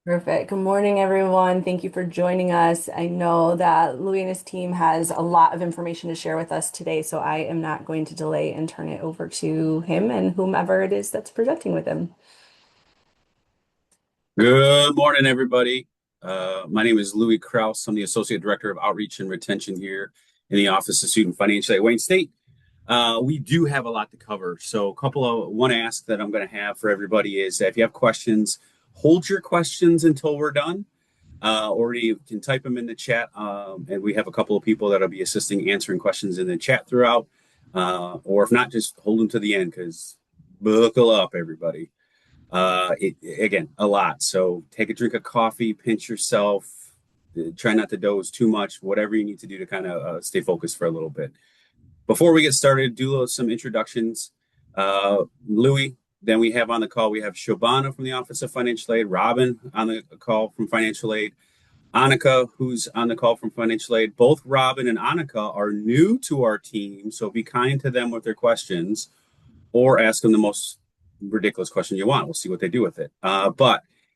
Perfect. Good morning, everyone. Thank you for joining us. I know that Louis and his team has a lot of information to share with us today, so I am not going to delay and turn it over to him and whomever it is that's presenting with him. Good morning, everybody. My name is Louis Kraus. I'm the Associate Director of Outreach and Retention here in the Office of Student Financial at Wayne State. We do have a lot to cover. So, a couple of one ask that I'm going to have for everybody is that if you have questions, hold your questions until we're done, or you can type them in the chat. And we have a couple of people that'll be assisting answering questions in the chat throughout. Or if not, just hold them to the end because buckle up, everybody. Again, a lot. So take a drink of coffee, pinch yourself, try not to doze too much, whatever you need to do to kind of stay focused for a little bit. Before we get started, do some introductions. Louis, then we have on the call, we have Shobana from the Office of Financial Aid, Robin on the call from Financial Aid, Annika, who's on the call from Financial Aid. Both Robin and Annika are new to our team, so be kind to them with their questions or ask them the most ridiculous question you want. We'll see what they do with it. And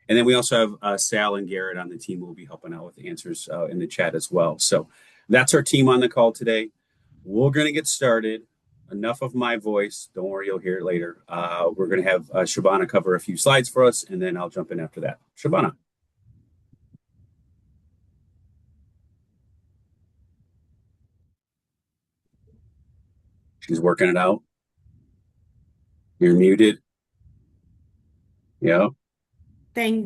then we also have Sal and Garrett on the team who will be helping out with the answers in the chat as well. So that's our team on the call today. We're going to get started. Enough of my voice. Don't worry, you'll hear it later. We're going to have Shabana cover a few slides for us, and then I'll jump in after that. Shabana. She's working it out. You're muted. Yeah.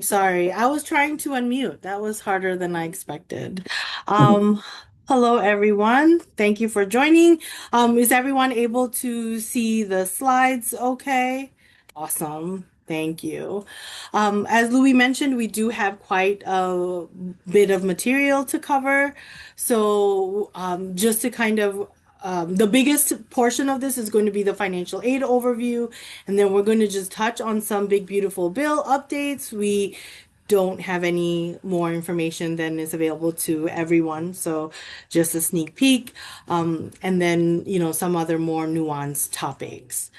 Sorry, I was trying to unmute. That was harder than I expected. Um, Hello everyone. Thank you for joining. Is everyone able to see the slides okay? Awesome. Thank you. As Louis mentioned, we do have quite a bit of material to cover. So, just to kind of the biggest portion of this is going to be the financial aid overview, and then we're going to just touch on some big, beautiful bill updates. We don't have any more information than is available to everyone, so just a sneak peek, and then, some other more nuanced topics.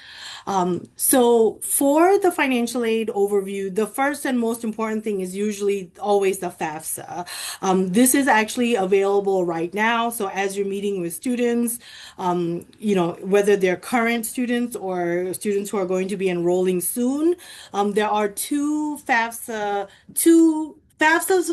So for the financial aid overview, the first and most important thing is usually always the FAFSA. This is actually available right now. So as you're meeting with students, whether they're current students or students who are going to be enrolling soon, there are two FAFSAs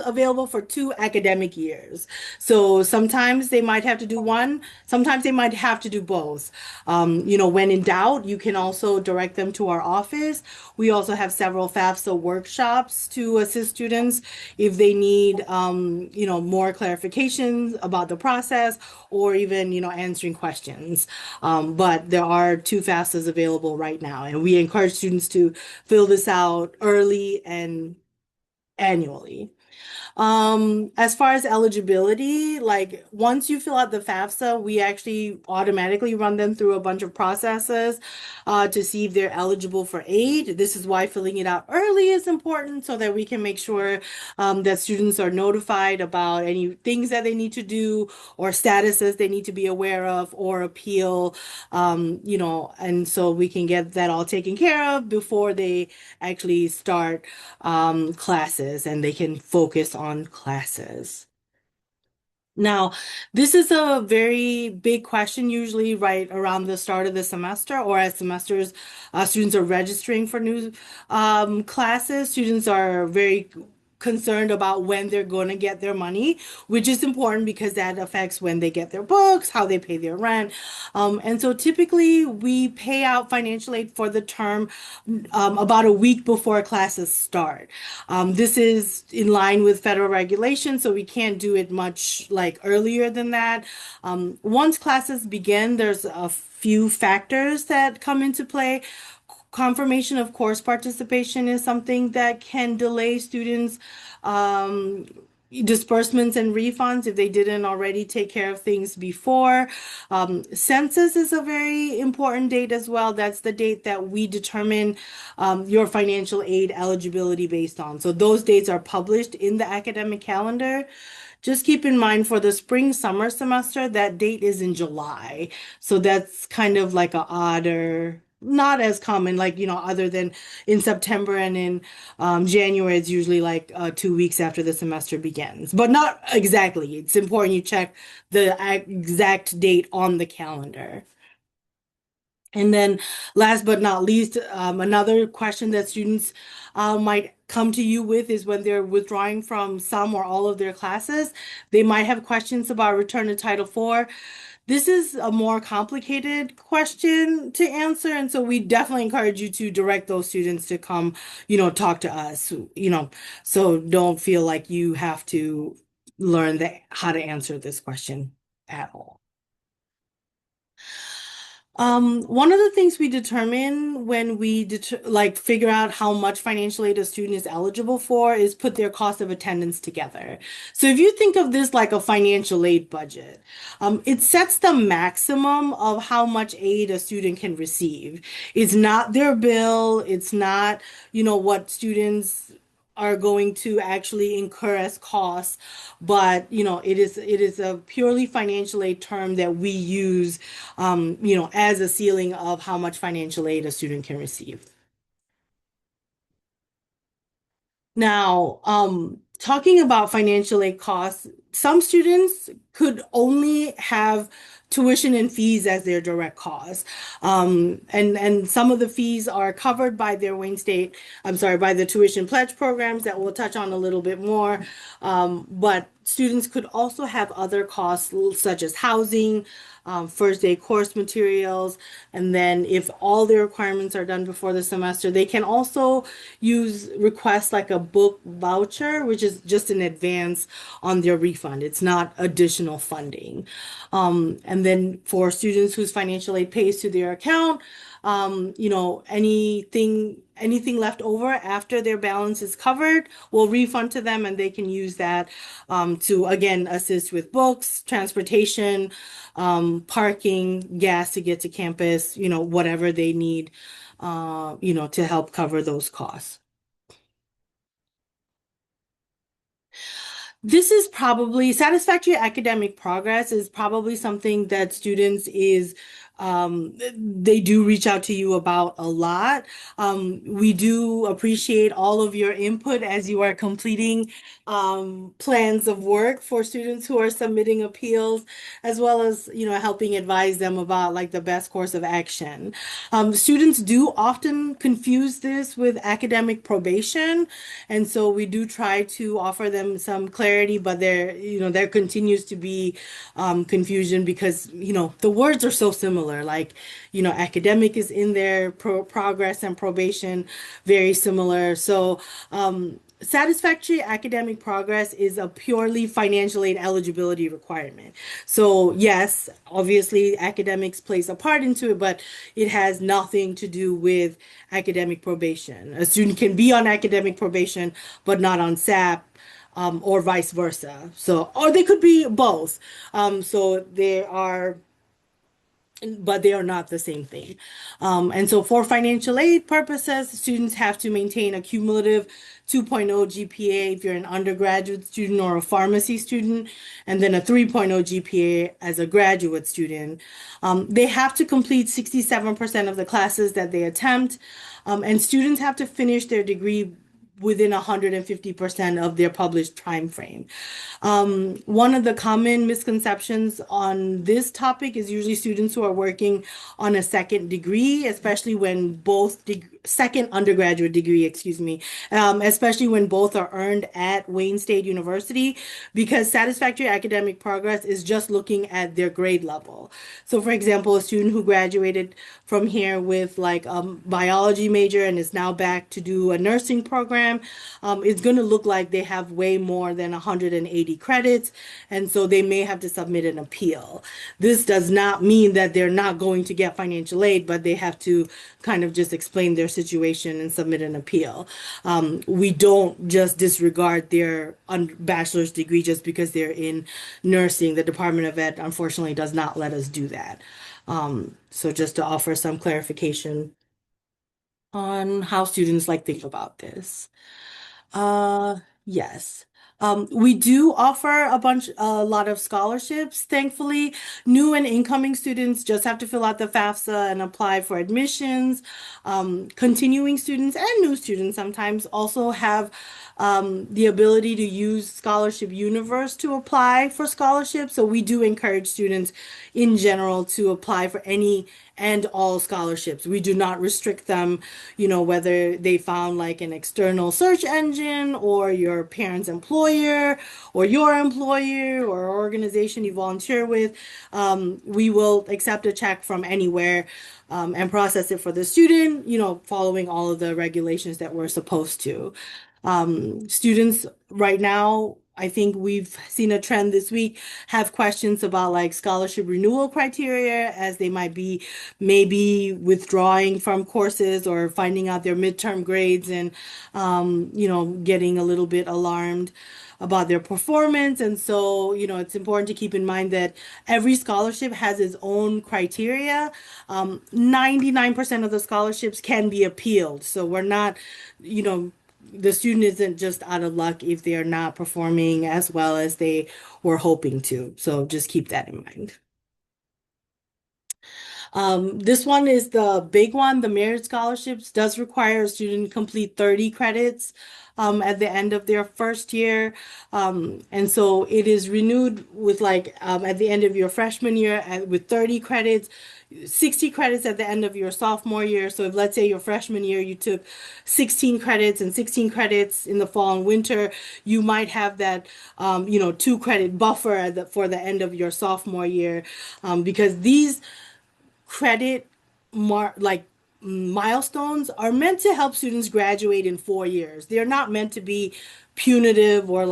available for 2 academic years. So sometimes they might have to do one, sometimes they might have to do both. When in doubt, you can also direct them to our office. We also have several FAFSA workshops to assist students if they need, more clarifications about the process or even, answering questions. But there are 2 FAFSAs available right now, and we encourage students to fill this out early and annually. As far as eligibility, like once you fill out the FAFSA, we actually automatically run them through a bunch of processes to see if they're eligible for aid. This is why filling it out early is important so that we can make sure that students are notified about any things that they need to do or statuses they need to be aware of or appeal, and so we can get that all taken care of before they actually start classes and they can focus on classes. Now, this is a very big question, usually right around the start of the semester or as students are registering for new classes. Students are very concerned about when they're going to get their money, which is important because that affects when they get their books, how they pay their rent. And so typically we pay out financial aid for the term about a week before classes start. This is in line with federal regulation, so we can't do it much like earlier than that. Once classes begin, there's a few factors that come into play. Confirmation of course participation is something that can delay students' disbursements and refunds if they didn't already take care of things before. Census is a very important date as well. That's the date that we determine your financial aid eligibility based on. So those dates are published in the academic calendar. Just keep in mind for the spring summer semester, that date is in July. So that's kind of like a odder not as common, like, other than in September and in January, it's usually like 2 weeks after the semester begins, but not exactly. It's important you check the exact date on the calendar. And then last but not least, another question that students might come to you with is when they're withdrawing from some or all of their classes, they might have questions about return to Title IV. This is a more complicated question to answer, and so we definitely encourage you to direct those students to come, talk to us, so don't feel like you have to learn how to answer this question at all. One of the things we determine when we figure out how much financial aid a student is eligible for is put their cost of attendance together. So if you think of this like a financial aid budget, it sets the maximum of how much aid a student can receive. It's not their bill. It's not, what students are going to actually incur as costs, but it is a purely financial aid term that we use as a ceiling of how much financial aid a student can receive. Now, talking about financial aid costs, some students could only have tuition and fees as their direct costs. And some of the fees are covered by their by the tuition pledge programs that we'll touch on a little bit more. But students could also have other costs such as housing, first day course materials, and then if all their requirements are done before the semester, they can also request like a book voucher, which is just an advance on their refund. It's not additional funding. And then for students whose financial aid pays to their account, anything left over after their balance is covered will refund to them, and they can use that to again assist with books, transportation, parking, gas to get to campus, whatever they need, to help cover those costs. This is probably satisfactory academic progress is probably something that students they do reach out to you about a lot. We do appreciate all of your input as you are completing plans of work for students who are submitting appeals, as well as, helping advise them about like the best course of action. Students do often confuse this with academic probation, and so we do try to offer them some clarity, but there continues to be confusion because, the words are so similar. Like, academic is in there, progress and probation, very similar. So, satisfactory academic progress is a purely financial aid eligibility requirement. So yes, obviously academics plays a part into it, but it has nothing to do with academic probation. A student can be on academic probation, but not on SAP. Or vice versa. Or they could be both. But they are not the same thing. And so for financial aid purposes, students have to maintain a cumulative 2.0 GPA if you're an undergraduate student or a pharmacy student, and then a 3.0 GPA as a graduate student. They have to complete 67% of the classes that they attempt, and students have to finish their degree within 150% of their published time frame. One of the common misconceptions on this topic is usually students who are working on a second degree, especially when second undergraduate degree, especially when both are earned at Wayne State University, because satisfactory academic progress is just looking at their grade level. So for example, a student who graduated from here with like a biology major and is now back to do a nursing program, it's going to look like they have way more than 180 credits, and so they may have to submit an appeal. This does not mean that they're not going to get financial aid, but they have to kind of just explain their situation and submit an appeal. We don't just disregard their bachelor's degree just because they're in nursing. The Department of Ed, unfortunately, does not let us do that. So just to offer some clarification on how students think about this. Yes. We do offer a lot of scholarships, thankfully. New and incoming students just have to fill out the FAFSA and apply for admissions. Continuing students and new students sometimes also have the ability to use Scholarship Universe to apply for scholarships. So we do encourage students in general to apply for any and all scholarships. We do not restrict them, whether they found like an external search engine or your parent's employer or your employer or organization you volunteer with. We will accept a check from anywhere and process it for the student, following all of the regulations that we're supposed to. Students right now, I think we've seen a trend this week, have questions about like scholarship renewal criteria as they might be maybe withdrawing from courses or finding out their midterm grades and, getting a little bit alarmed about their performance. And so, it's important to keep in mind that every scholarship has its own criteria. 99% of the scholarships can be appealed. So we're not, the student isn't just out of luck if they are not performing as well as they were hoping to. So just keep that in mind. This one is the big one. The merit scholarships does require a student complete 30 credits at the end of their first year. And so it is renewed with at the end of your freshman year with 30 credits, 60 credits at the end of your sophomore year. So if let's say your freshman year, you took 16 credits and 16 credits in the fall and winter, you might have that, 2 credit buffer for the end of your sophomore year, because these credit milestones are meant to help students graduate in 4 years. They're not meant to be punitive or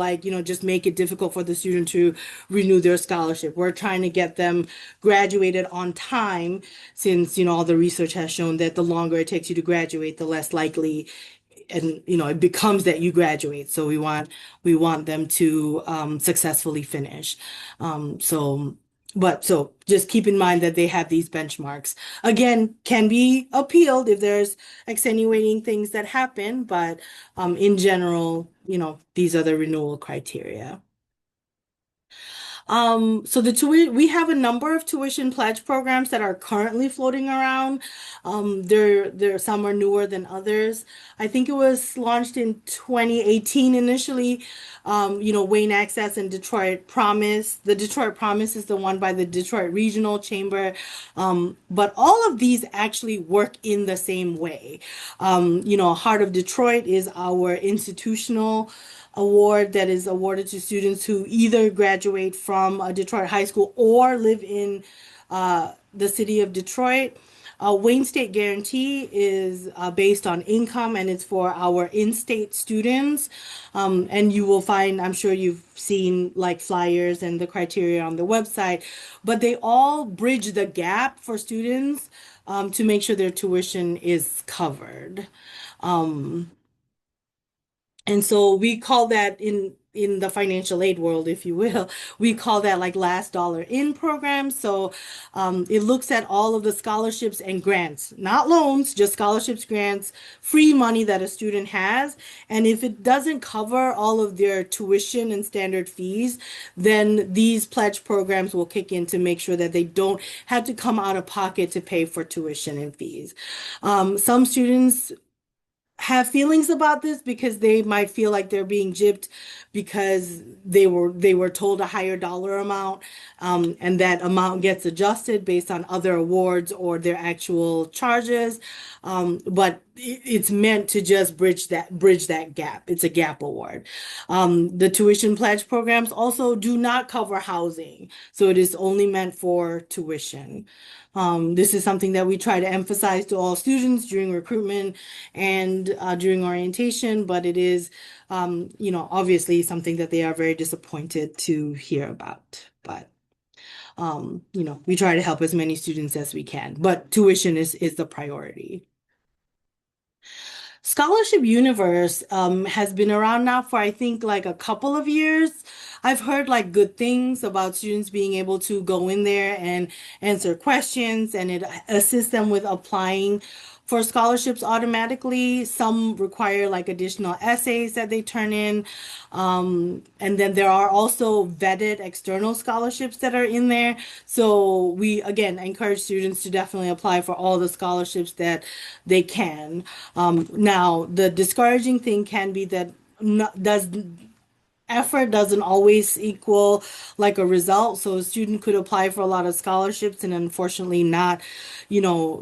just make it difficult for the student to renew their scholarship. We're trying to get them graduated on time since, all the research has shown that the longer it takes you to graduate, the less likely and it becomes that you graduate. So we want them to successfully finish. So just keep in mind that they have these benchmarks. Again, can be appealed if there's extenuating things that happen, but in general, these are the renewal criteria. So we have a number of tuition pledge programs that are currently floating around. Some are newer than others. I think it was launched in 2018 initially. Wayne Access and Detroit Promise. The Detroit Promise is the one by the Detroit Regional Chamber. But all of these actually work in the same way. Heart of Detroit is our institutional award that is awarded to students who either graduate from a Detroit high school or live in the city of Detroit. Wayne State Guarantee is based on income and it's for our in-state students. And you will find, I'm sure you've seen like flyers and the criteria on the website, but they all bridge the gap for students to make sure their tuition is covered. And so we call that in the financial aid world, if you will, we call that like last dollar in program. So it looks at all of the scholarships and grants, not loans, just scholarships, grants, free money that a student has. And if it doesn't cover all of their tuition and standard fees, then these pledge programs will kick in to make sure that they don't have to come out of pocket to pay for tuition and fees. Some students have feelings about this because they might feel like they're being gypped because they were told a higher dollar amount, and that amount gets adjusted based on other awards or their actual charges. But it's meant to just bridge that gap. It's a gap award. The tuition pledge programs also do not cover housing, so it is only meant for tuition. This is something that we try to emphasize to all students during recruitment and during orientation, but it is, obviously something that they are very disappointed to hear about. But, we try to help as many students as we can, but tuition is the priority. Scholarship Universe has been around now for I think like a couple of years. I've heard like good things about students being able to go in there and answer questions, and it assists them with applying for scholarships automatically. Some require like additional essays that they turn in. And then there are also vetted external scholarships that are in there. So we again encourage students to definitely apply for all the scholarships that they can. Now, the discouraging thing can be that does effort doesn't always equal like a result. So a student could apply for a lot of scholarships and unfortunately not,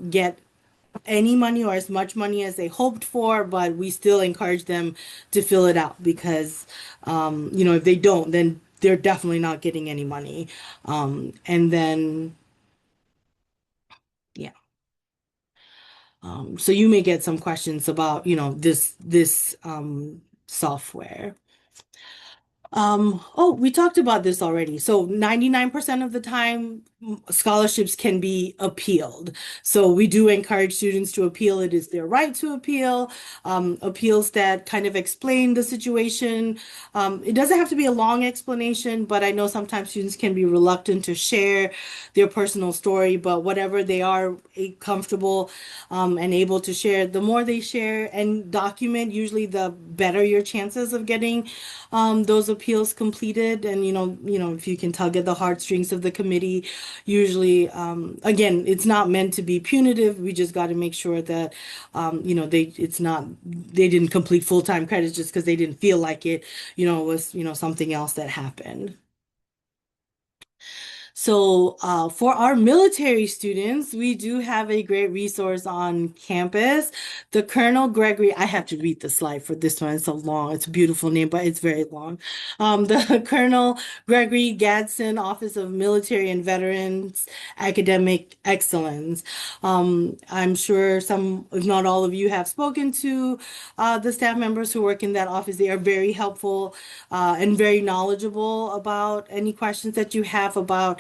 get any money or as much money as they hoped for, but we still encourage them to fill it out because, if they don't, then they're definitely not getting any money. And then, yeah. So you may get some questions about, this software. Oh, we talked about this already. So 99% of the time, scholarships can be appealed. So we do encourage students to appeal. It is their right to appeal. Appeals that kind of explain the situation. It doesn't have to be a long explanation, but I know sometimes students can be reluctant to share their personal story, but whatever they are comfortable and able to share, the more they share and document, usually the better your chances of getting those appeals completed. And if you can tug at the heartstrings of the committee, usually again, it's not meant to be punitive. We just got to make sure that they didn't complete full-time credits just because they didn't feel like it, was something else that happened. So for our military students, we do have a great resource on campus. The Colonel Gregory, I have to read the slide for this one. It's so long. It's a beautiful name, but it's very long. The Colonel Gregory Gadsden Office of Military and Veterans Academic Excellence. I'm sure some, if not all of you, have spoken to the staff members who work in that office. They are very helpful and very knowledgeable about any questions that you have about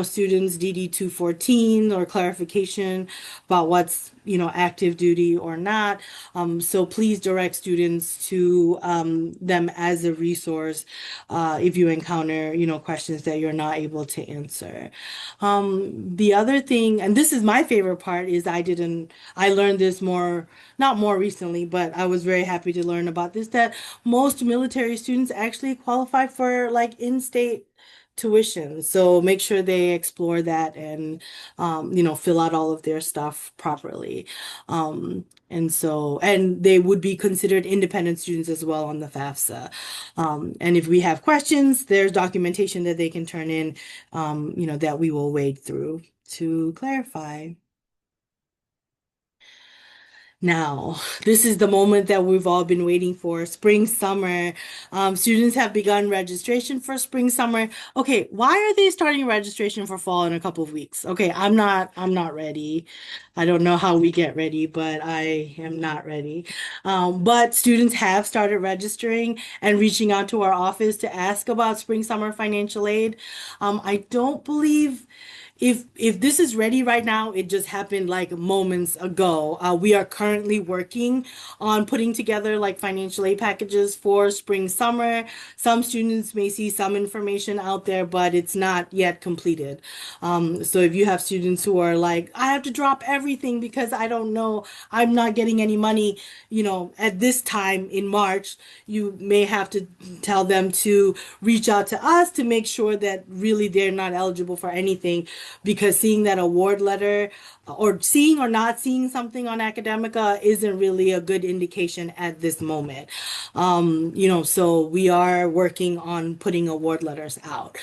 students DD 214 or clarification about what's, active duty or not. So please direct students to them as a resource if you encounter, questions that you're not able to answer. The other thing, and this is my favorite part, is I learned this not more recently, but I was very happy to learn about this, that most military students actually qualify for like in-state tuition. So make sure they explore that and, fill out all of their stuff properly. And they would be considered independent students as well on the FAFSA. And if we have questions, there's documentation that they can turn in, that we will wade through to clarify. Now, this is the moment that we've all been waiting for, spring, summer. Students have begun registration for spring, summer. Okay, why are they starting registration for fall in a couple of weeks? Okay, I'm not ready. I don't know how we get ready, but I am not ready. But students have started registering and reaching out to our office to ask about spring, summer financial aid. I don't believe if this is ready right now, it just happened like moments ago. We are currently working on putting together like financial aid packages for spring, summer. Some students may see some information out there, but it's not yet completed. So if you have students who are like, I have to drop everything because I don't know, I'm not getting any money, at this time in March, you may have to tell them to reach out to us to make sure that really they're not eligible for anything, because seeing that award letter or seeing or not seeing something on Academica isn't really a good indication at this moment. So we are working on putting award letters out.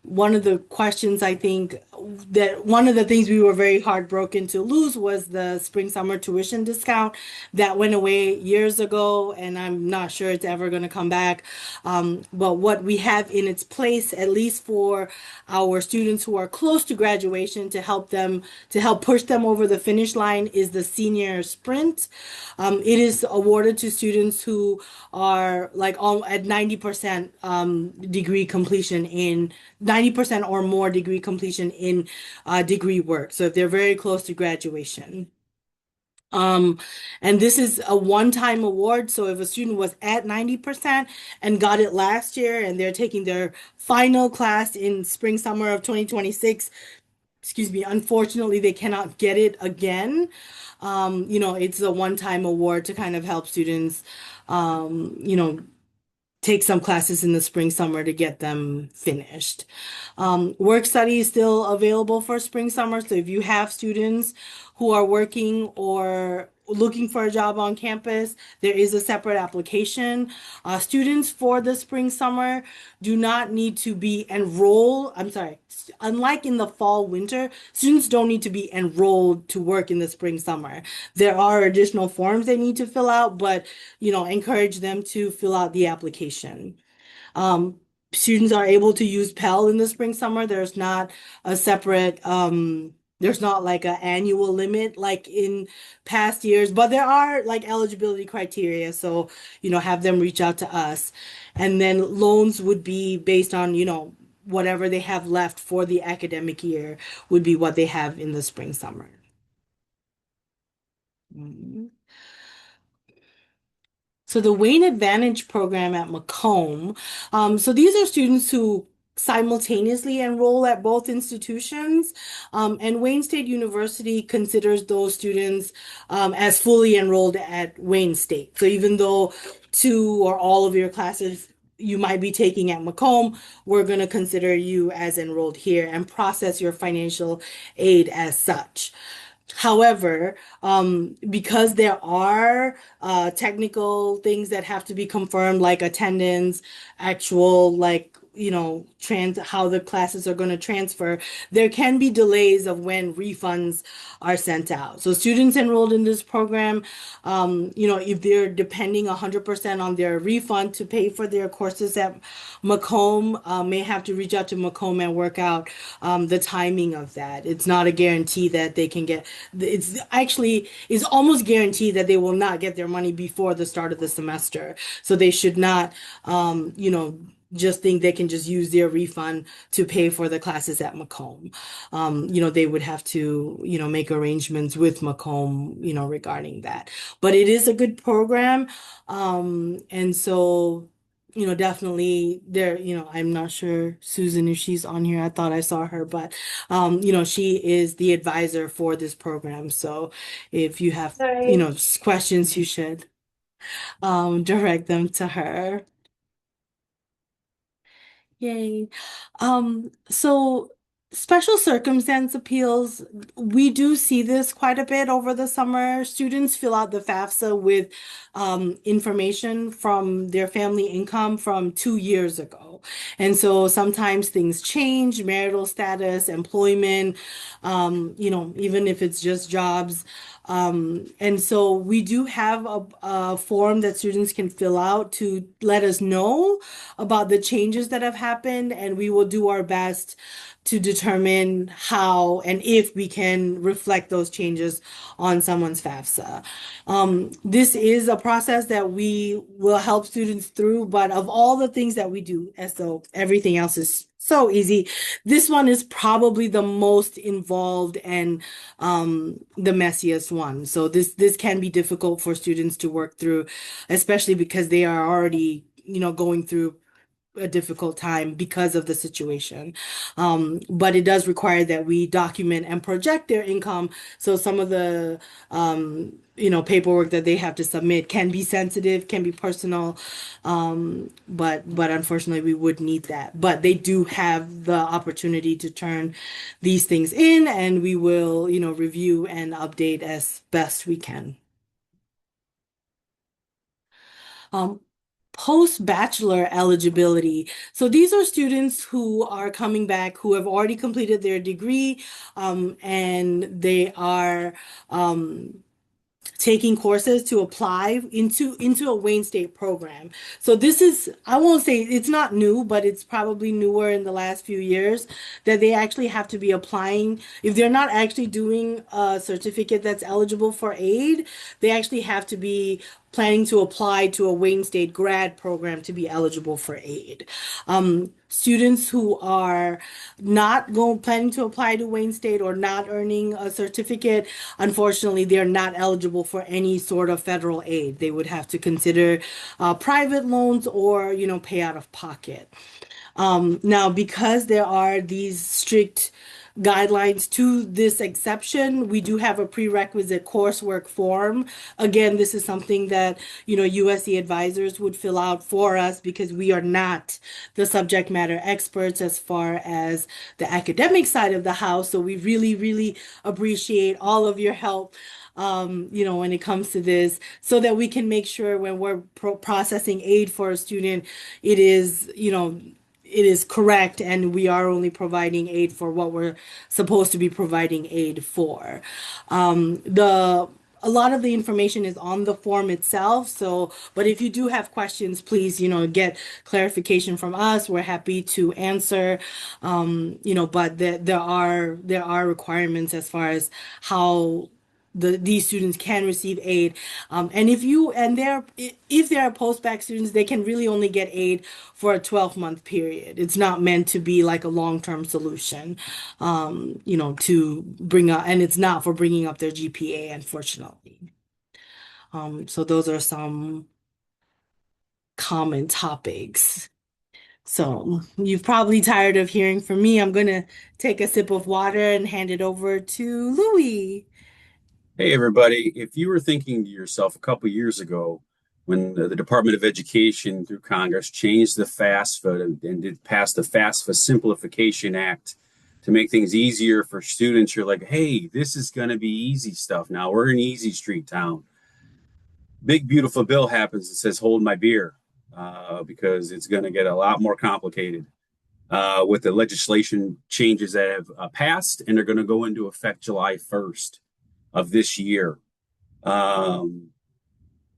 One of the questions, I think that one of the things we were very heartbroken to lose was the spring summer tuition discount that went away years ago, and I'm not sure it's ever going to come back. But what we have in its place, at least for our students who are close to graduation, to help push them over the finish line, is the senior sprint. It is awarded to students who are like at 90% degree completion in 90% or more degree completion in degree work. So if they're very close to graduation. And this is a one-time award. So if a student was at 90% and got it last year and they're taking their final class in spring, summer of 2026, excuse me, unfortunately, they cannot get it again. It's a one-time award to kind of help students, you know, take some classes in the spring, summer to get them finished. Work study is still available for spring, summer. So if you have students who are working or looking for a job on campus, there is a separate application. Students for the spring, summer do not need to be enrolled. I'm sorry. Unlike in the fall, winter, students don't need to be enrolled to work in the spring, summer. There are additional forms they need to fill out, but encourage them to fill out the application. Students are able to use Pell in the spring, summer. There's not a separate, there's not like an annual limit like in past years, but there are like eligibility criteria. So, have them reach out to us. And then loans would be based on, whatever they have left for the academic year would be what they have in the spring, summer. Mhm. So the Wayne Advantage program at Macomb. So these are students who simultaneously enroll at both institutions. And Wayne State University considers those students as fully enrolled at Wayne State. So even though two or all of your classes you might be taking at Macomb, we're going to consider you as enrolled here and process your financial aid as such. However, because there are technical things that have to be confirmed, like attendance, actual, like, how the classes are going to transfer, there can be delays of when refunds are sent out. So students enrolled in this program, if they're depending 100% on their refund to pay for their courses at Macomb, may have to reach out to Macomb and work out the timing of that. It's not a guarantee that they can get, it's almost guaranteed that they will not get their money before the start of the semester. So they should not, just think they can just use their refund to pay for the classes at Macomb. They would have to, make arrangements with Macomb, regarding that. But it is a good program. And so, definitely there, I'm not sure Susan, if she's on here. I thought I saw her, but, she is the advisor for this program. So if you have, Hi. questions, you should, direct them to her. Yay. So special circumstance appeals, we do see this quite a bit over the summer. Students fill out the FAFSA with information from their family income from 2 years ago. And so sometimes things change, marital status, employment, even if it's just jobs. And so we do have a form that students can fill out to let us know about the changes that have happened, and we will do our best to determine how and if we can reflect those changes on someone's FAFSA. This is a process that we will help students through, but of all the things that we do, as though everything else is so easy, this one is probably the most involved and the messiest one. So this can be difficult for students to work through, especially because they are already, going through a difficult time because of the situation. But it does require that we document and project their income. So some of the, paperwork that they have to submit can be sensitive, can be personal. But unfortunately we would need that. But they do have the opportunity to turn these things in, and we will, review and update as best we can. Post-bachelor eligibility. So these are students who are coming back who have already completed their degree, and they are taking courses to apply into a Wayne State program. So this is, I won't say it's not new, but it's probably newer in the last few years that they actually have to be applying. If they're not actually doing a certificate that's eligible for aid, they actually have to be planning to apply to a Wayne State grad program to be eligible for aid. Students who are not planning to apply to Wayne State or not earning a certificate, unfortunately, they're not eligible for any sort of federal aid. They would have to consider private loans or, pay out of pocket. Now, because there are these strict guidelines to this exception. We do have a prerequisite coursework form. Again, this is something that, USC advisors would fill out for us because we are not the subject matter experts as far as the academic side of the house. So we really, really appreciate all of your help, when it comes to this, so that we can make sure when we're processing aid for a student, it is, it is correct and we are only providing aid for what we're supposed to be providing aid for. The A lot of the information is on the form itself. So, but if you do have questions, please, get clarification from us. We're happy to answer. But there are requirements as far as how these students can receive aid. And if they're post-bac students, they can really only get aid for a 12-month period. It's not meant to be like a long-term solution, to bring up, and it's not for bringing up their GPA, unfortunately. So those are some common topics. So you're probably tired of hearing from me. I'm gonna take a sip of water and hand it over to Louis. Hey, everybody. If you were thinking to yourself a couple years ago when the Department of Education through Congress changed the FAFSA and did pass the FAFSA Simplification Act to make things easier for students, you're like, hey, this is going to be easy stuff now. We're an easy street town. Big, beautiful bill happens that says, hold my beer, because it's going to get a lot more complicated with the legislation changes that have passed, and they're going to go into effect July 1st. Of this year.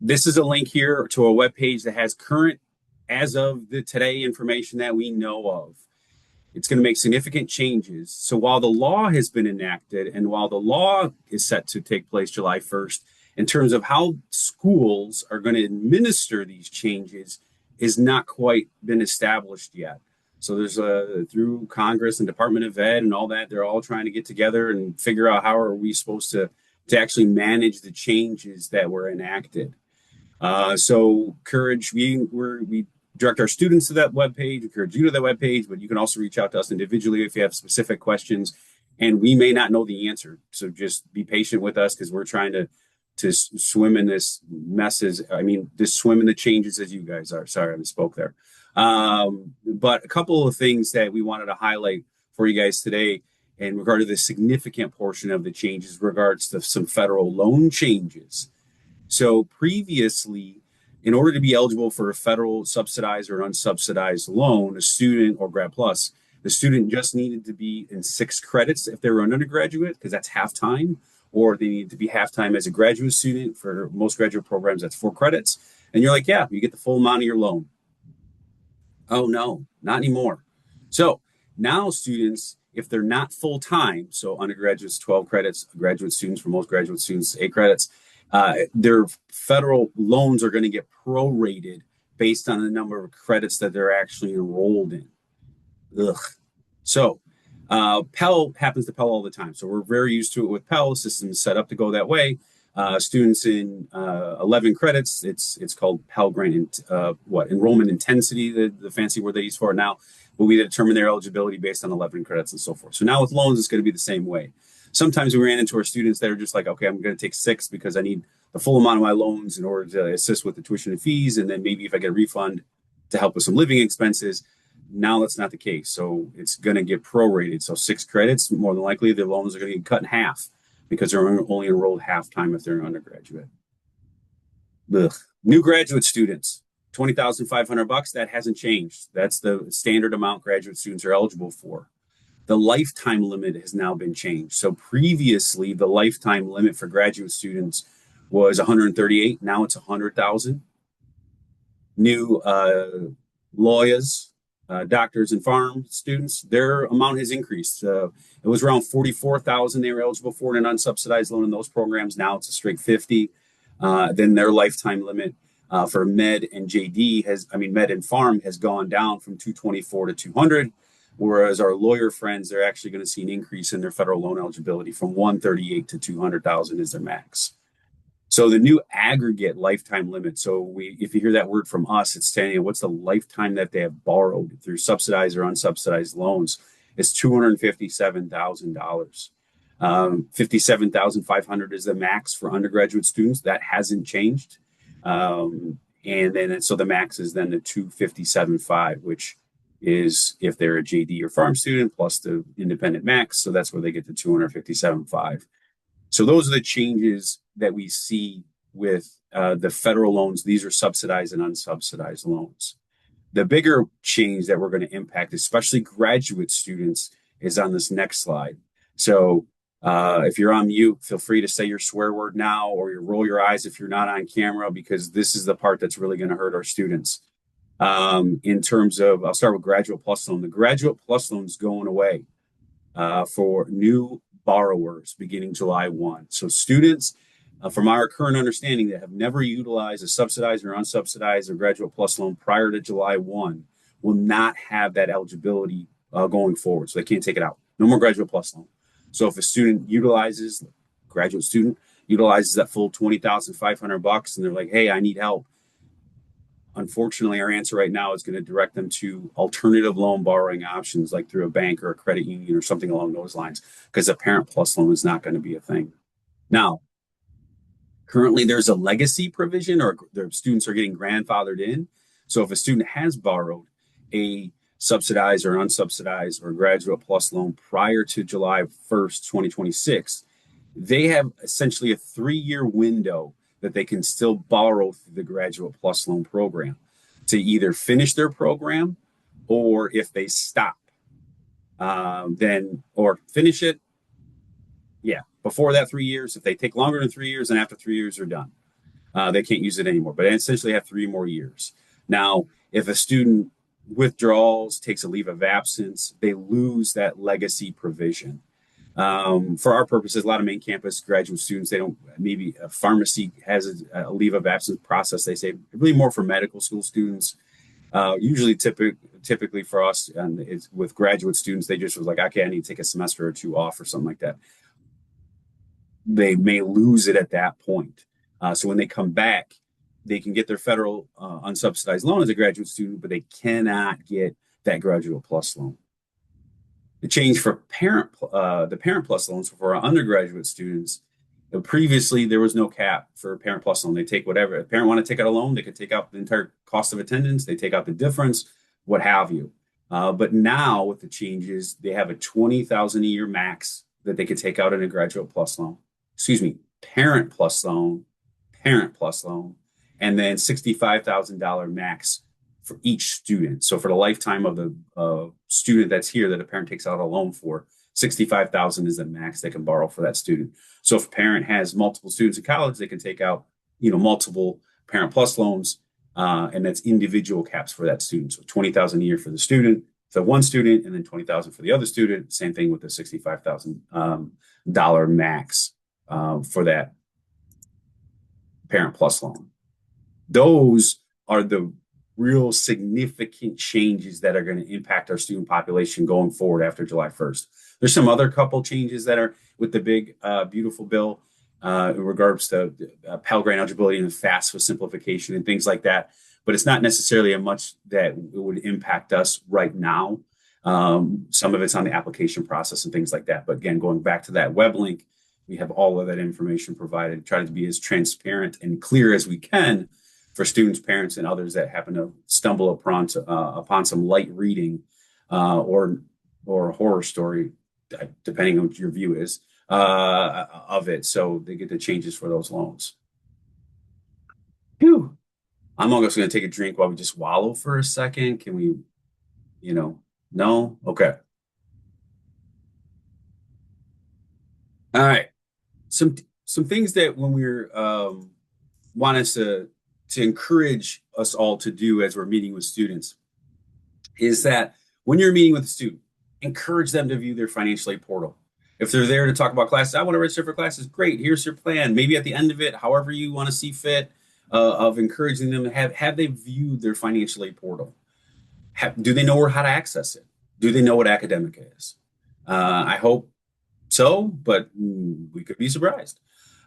This is a link here to a webpage that has current, as of the today, information that we know of. It's going to make significant changes. So while the law has been enacted and while the law is set to take place July 1st, in terms of how schools are going to administer these changes is not quite been established yet. So there's through Congress and Department of Ed and all that, they're all trying to get together and figure out how are we supposed to actually manage the changes that were enacted. So Courage, we direct our students to that webpage, encourage you to that webpage, but you can also reach out to us individually if you have specific questions, and we may not know the answer. So just be patient with us because we're trying to swim in this swim in the changes as you guys are. Sorry, I misspoke there. But a couple of things that we wanted to highlight for you guys today in regard to the significant portion of the changes regards to some federal loan changes. So previously, in order to be eligible for a federal subsidized or unsubsidized loan, a student or Grad Plus, the student just needed to be in 6 credits if they were an undergraduate, because that's half time, or they need to be half time as a graduate student. For most graduate programs, that's 4 credits. And you're like, yeah, you get the full amount of your loan. Oh, no, not anymore. So now students, if they're not full time, so undergraduates 12 credits, graduate students, for most graduate students 8 credits, their federal loans are going to get prorated based on the number of credits that they're actually enrolled in. Ugh. So Pell happens to Pell all the time. So we're very used to it with Pell. The system is set up to go that way. Students in 11 credits, it's called Pell Grant, enrollment intensity, the fancy word they use for it now. But we determine their eligibility based on 11 credits and so forth. So now with loans, it's going to be the same way. Sometimes we ran into our students that are just like, okay, I'm going to take 6 because I need the full amount of my loans in order to assist with the tuition and fees. And then maybe if I get a refund to help with some living expenses. Now that's not the case. So it's going to get prorated. So 6 credits, more than likely, their loans are going to get cut in half because they're only enrolled half time if they're an undergraduate. Ugh. New graduate students. $20,500, that hasn't changed. That's the standard amount graduate students are eligible for. The lifetime limit has now been changed. So previously, the lifetime limit for graduate students was 138. Now it's 100,000. New lawyers, doctors, and farm students, their amount has increased. It was around 44,000 they were eligible for in an unsubsidized loan in those programs. Now it's a straight 50. Then their lifetime limit for med and med and farm has gone down from 224 to 200, whereas our lawyer friends, they're actually going to see an increase in their federal loan eligibility from 138 to 200,000 is their max. So the new aggregate lifetime limit. So if you hear that word from us, it's saying what's the lifetime that they have borrowed through subsidized or unsubsidized loans. is $257,000. 57,500 is the max for undergraduate students. That hasn't changed. And then so the max is then the 257.5, which is if they're a JD or farm student plus the independent max. So that's where they get the 257.5. So those are the changes that we see with the federal loans. These are subsidized and unsubsidized loans. The bigger change that we're going to impact, especially graduate students, is on this next slide. So if you're on mute, feel free to say your swear word now, or you roll your eyes if you're not on camera, because this is the part that's really going to hurt our students. In terms of, I'll start with Graduate Plus Loan. The Graduate Plus Loan is going away for new borrowers beginning July 1. So students, from our current understanding, that have never utilized a subsidized or unsubsidized or Graduate Plus Loan prior to July 1 will not have that eligibility going forward. So they can't take it out. No more Graduate Plus Loan. So if a student utilizes, graduate student utilizes that full $20,500 and they're like, hey, I need help. Unfortunately, our answer right now is going to direct them to alternative loan borrowing options, like through a bank or a credit union or something along those lines, because a Parent Plus Loan is not going to be a thing. Now, currently there's a legacy provision, or the students are getting grandfathered in. So if a student has borrowed a subsidized or unsubsidized or Graduate Plus Loan prior to July 1st, 2026, they have essentially a 3-year window that they can still borrow through the Graduate Plus Loan program to either finish their program, or if they stop, then, or finish it. Yeah, before that 3 years. If they take longer than 3 years, and after 3 years they're done. They can't use it anymore, but they essentially have 3 more years. Now, if a student withdrawals, takes a leave of absence, they lose that legacy provision. For our purposes, a lot of main campus graduate students, they don't, maybe a pharmacy has a leave of absence process. They say really more for medical school students. Usually typically for us, and it's with graduate students, they just was like, okay, I need to take a semester or 2 off or something like that. They may lose it at that point. So when they come back, they can get their federal unsubsidized loan as a graduate student, but they cannot get that Graduate Plus Loan. The change for the Parent Plus Loans for our undergraduate students, previously there was no cap for Parent Plus Loan. They take whatever. If a parent want to take out a loan, they could take out the entire cost of attendance, they take out the difference, what have you. But now with the changes, they have a $20,000 a year max that they could take out in a Graduate Plus Loan. Parent Plus Loan, and then $65,000 max for each student. So for the lifetime of the student that's here that a parent takes out a loan for, $65,000 is the max they can borrow for that student. So if a parent has multiple students in college, they can take out, multiple Parent Plus Loans, and that's individual caps for that student. So $20,000 a year for the student, for one student, and then $20,000 for the other student. Same thing with the $65,000 max for that Parent Plus Loan. Those are the real significant changes that are going to impact our student population going forward after July 1st. There's some other couple changes that are with the big, beautiful bill in regards to Pell Grant eligibility and FAFSA simplification and things like that. But it's not necessarily a much that it would impact us right now. Some of it's on the application process and things like that. But again, going back to that web link, we have all of that information provided, try to be as transparent and clear as we can for students, parents, and others that happen to stumble upon some light reading or a horror story, depending on what your view is of it. So they get the changes for those loans. Whew. I'm almost going to take a drink while we just wallow for a second. Can we, no? Okay. All right. Some things that when we're want us to encourage us all to do as we're meeting with students is that when you're meeting with a student, encourage them to view their financial aid portal. If they're there to talk about classes, I want to register for classes, great, here's your plan. Maybe at the end of it, however you want to see fit, of encouraging them to have they viewed their financial aid portal. Do they know how to access it? Do they know what academic is? I hope so, but we could be surprised.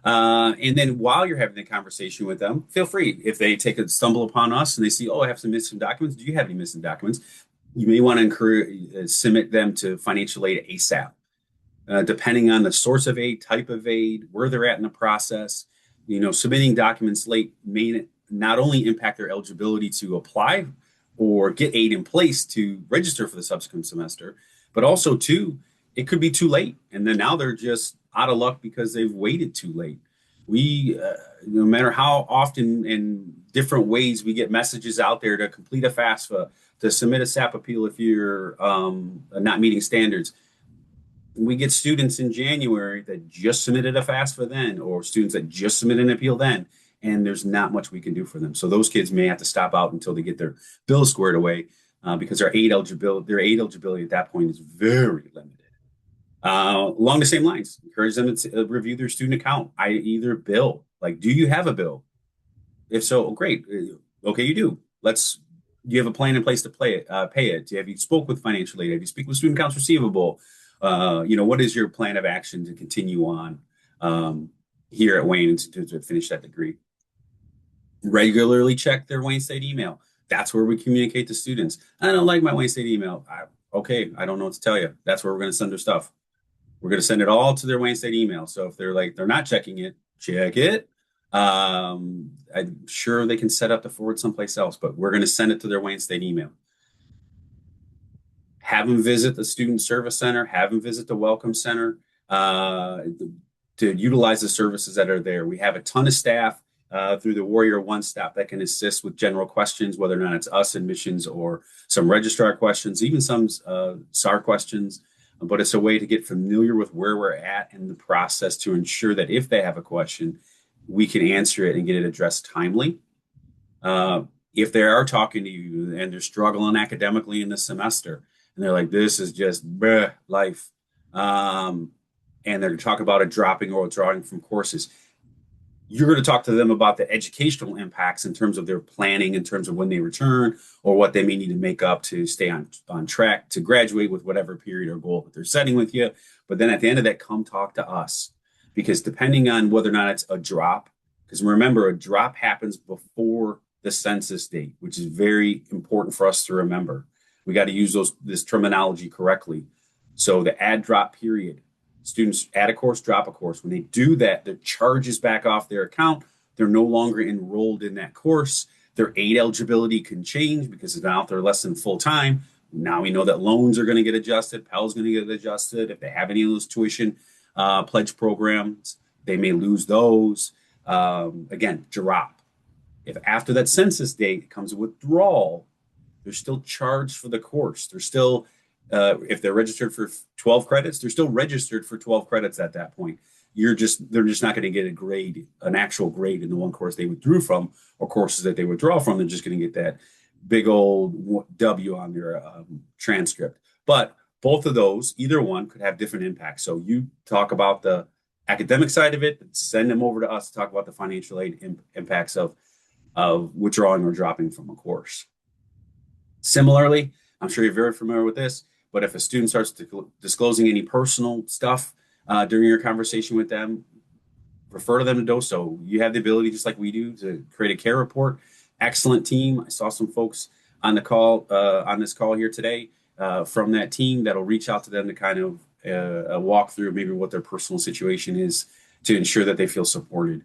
And then while you're having the conversation with them, feel free. If they stumble upon us and they see, oh, I have some missing documents. Do you have any missing documents? you may want to encourage submit them to financial aid ASAP. Depending on the source of aid, type of aid, where they're at in the process, submitting documents late may not only impact their eligibility to apply or get aid in place to register for the subsequent semester, but also too, it could be too late. And then now they're just out of luck because they've waited too late. No matter how often in different ways we get messages out there to complete a FAFSA, to submit a SAP appeal if you're not meeting standards. We get students in January that just submitted a FAFSA then, or students that just submitted an appeal then, and there's not much we can do for them. So those kids may have to stop out until they get their bills squared away because their aid eligibility at that point is very limited. Along the same lines, encourage them to review their student account. Either bill, like, do you have a bill? If so, great. Okay, you do. Do you have a plan in place to pay it? Have you spoke with financial aid? Have you speak with student accounts receivable? What is your plan of action to continue on here at Wayne to finish that degree? Regularly check their Wayne State email. That's where we communicate to students. I don't like my Wayne State email. Okay, I don't know what to tell you. That's where we're going to send their stuff. We're going to send it all to their Wayne State email. So if they're not checking it, check it. I'm sure they can set up to forward someplace else, but we're going to send it to their Wayne State email. Have them visit the Student Service Center, have them visit the Welcome Center to utilize the services that are there. We have a ton of staff through the Warrior One Stop that can assist with general questions, whether or not it's us admissions or some registrar questions, even some SAR questions. But it's a way to get familiar with where we're at in the process to ensure that if they have a question, we can answer it and get it addressed timely. If they are talking to you and they're struggling academically in the semester, and they're like, this is just life, and they're talking about it dropping or withdrawing from courses, you're going to talk to them about the educational impacts in terms of their planning, in terms of when they return, or what they may need to make up to stay on track to graduate with whatever period or goal that they're setting with you. But then at the end of that, come talk to us. Because depending on whether or not it's a drop, because remember, a drop happens before the census date, which is very important for us to remember. We got to use this terminology correctly. So the add drop period, students add a course, drop a course. When they do that, the charges back off their account. They're no longer enrolled in that course. Their aid eligibility can change because now they're less than full time. Now we know that loans are going to get adjusted, Pell's going to get adjusted. If they have any of those tuition pledge programs, they may lose those. Again, drop. If after that census date comes a withdrawal, they're still charged for the course. They're still, if they're registered for 12 credits, they're still registered for 12 credits at that point. They're just not going to get a grade, an actual grade in the one course they withdrew from, or courses that they withdraw from. They're just going to get that big old W on their transcript. But both of those, either one, could have different impacts. So you talk about the academic side of it, send them over to us to talk about the financial aid impacts of withdrawing or dropping from a course. Similarly, I'm sure you're very familiar with this, but if a student starts disclosing any personal stuff during your conversation with them, refer to them to DOSO. You have the ability, just like we do, to create a care report. Excellent team. I saw some folks on the call, on this call here today from that team that'll reach out to them to kind of walk through maybe what their personal situation is to ensure that they feel supported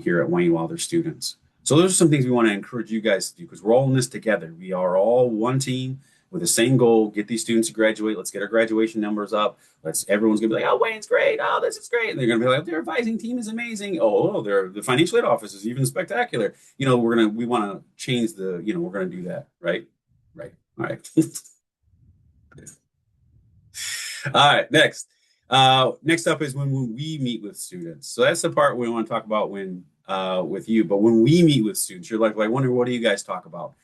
here at Wayne while they're students. So those are some things we want to encourage you guys to do because we're all in this together. We are all one team with the same goal, get these students to graduate. Let's get our graduation numbers up. Everyone's going to be like, oh, Wayne's great. Oh, this is great. And they're going to be like, their advising team is amazing. The financial aid office is even spectacular. We want to change we're going to do that. Right. All right. All right. Next up is when we meet with students. So that's the part we want to talk about with you. But when we meet with students, you're like, well, I wonder, what do you guys talk about?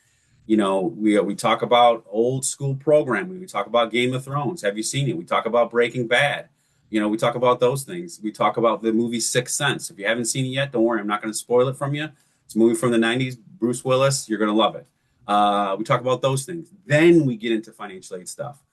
We talk about old school programming. We talk about Game of Thrones. Have you seen it? We talk about Breaking Bad. We talk about those things. We talk about the movie Sixth Sense. If you haven't seen it yet, don't worry. I'm not going to spoil it from you. It's a movie from the 90s. Bruce Willis. You're going to love it. We talk about those things. Then we get into financial aid stuff.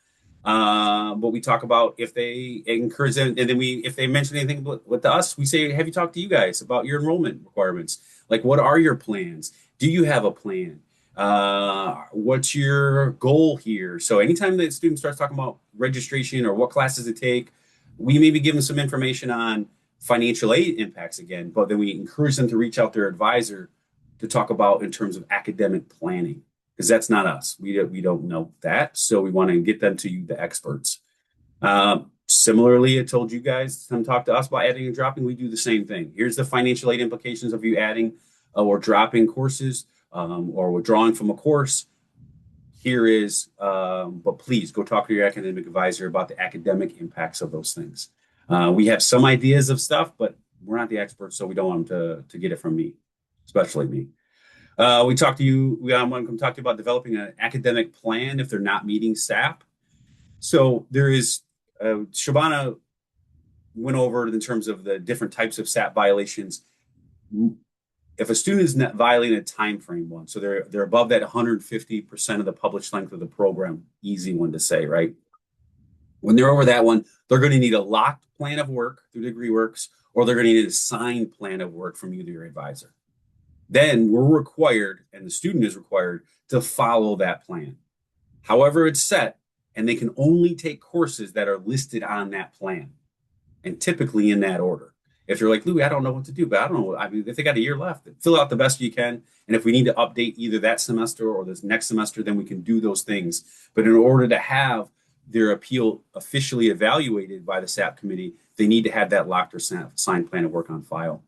But we talk about if they encourage them, and then if they mention anything with us, we say, have you talked to you guys about your enrollment requirements? Like, what are your plans? Do you have a plan? What's your goal here? So anytime the student starts talking about registration or what classes to take, we maybe give them some information on financial aid impacts again, but then we encourage them to reach out to their advisor to talk about in terms of academic planning, because that's not us. We don't know that. So we want to get them to you, the experts. Similarly, I told you guys, come talk to us about adding and dropping. We do the same thing. Here's the financial aid implications of you adding or dropping courses or withdrawing from a course. Here is, but please go talk to your academic advisor about the academic impacts of those things. We have some ideas of stuff, but we're not the experts, so we don't want them to get it from me, especially me. We talked to you, we want to come talk to you about developing an academic plan if they're not meeting SAP. So there is, Shabana went over in terms of the different types of SAP violations. If a student is not violating a time frame one, so they're above that 150% of the published length of the program, easy one to say, right? When they're over that one, they're going to need a locked plan of work through DegreeWorks, or they're going to need an assigned plan of work from you to your advisor. Then we're required, and the student is required, to follow that plan. However it's set, and they can only take courses that are listed on that plan, and typically in that order. If you're like, Louie, I don't know what to do, but I don't know. I mean, if they got a year left, fill out the best you can. And if we need to update either that semester or this next semester, then we can do those things. But in order to have their appeal officially evaluated by the SAP committee, they need to have that locked or signed plan of work on file.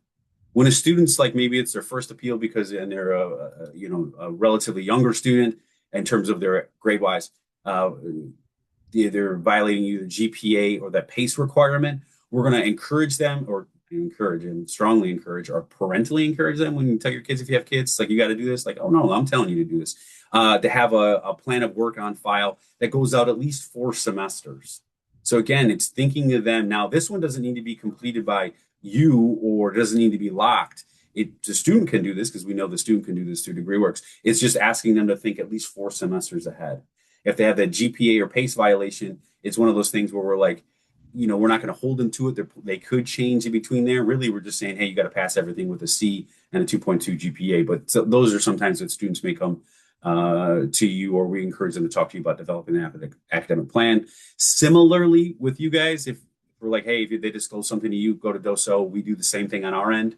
When a student's like, maybe it's their first appeal because and they're a relatively younger student in terms of their grade wise, they're violating either GPA or that PACE requirement, we're going to encourage them or encourage and strongly encourage or parentally encourage them when you tell your kids, if you have kids, like you got to do this, like, oh no, I'm telling you to do this, to have a plan of work on file that goes out at least 4 semesters. So again, it's thinking of them. Now, this one doesn't need to be completed by you or doesn't need to be locked. The student can do this because we know the student can do this through DegreeWorks. It's just asking them to think at least 4 semesters ahead. If they have that GPA or PACE violation, it's one of those things where we're like, we're not going to hold them to it. They could change in between there. Really, we're just saying, hey, you got to pass everything with a C and a 2.2 GPA. But so those are sometimes that students may come to you, or we encourage them to talk to you about developing an academic plan. Similarly, with you guys, if we're like, hey, if they disclose something to you, go to DOSO. We do the same thing on our end.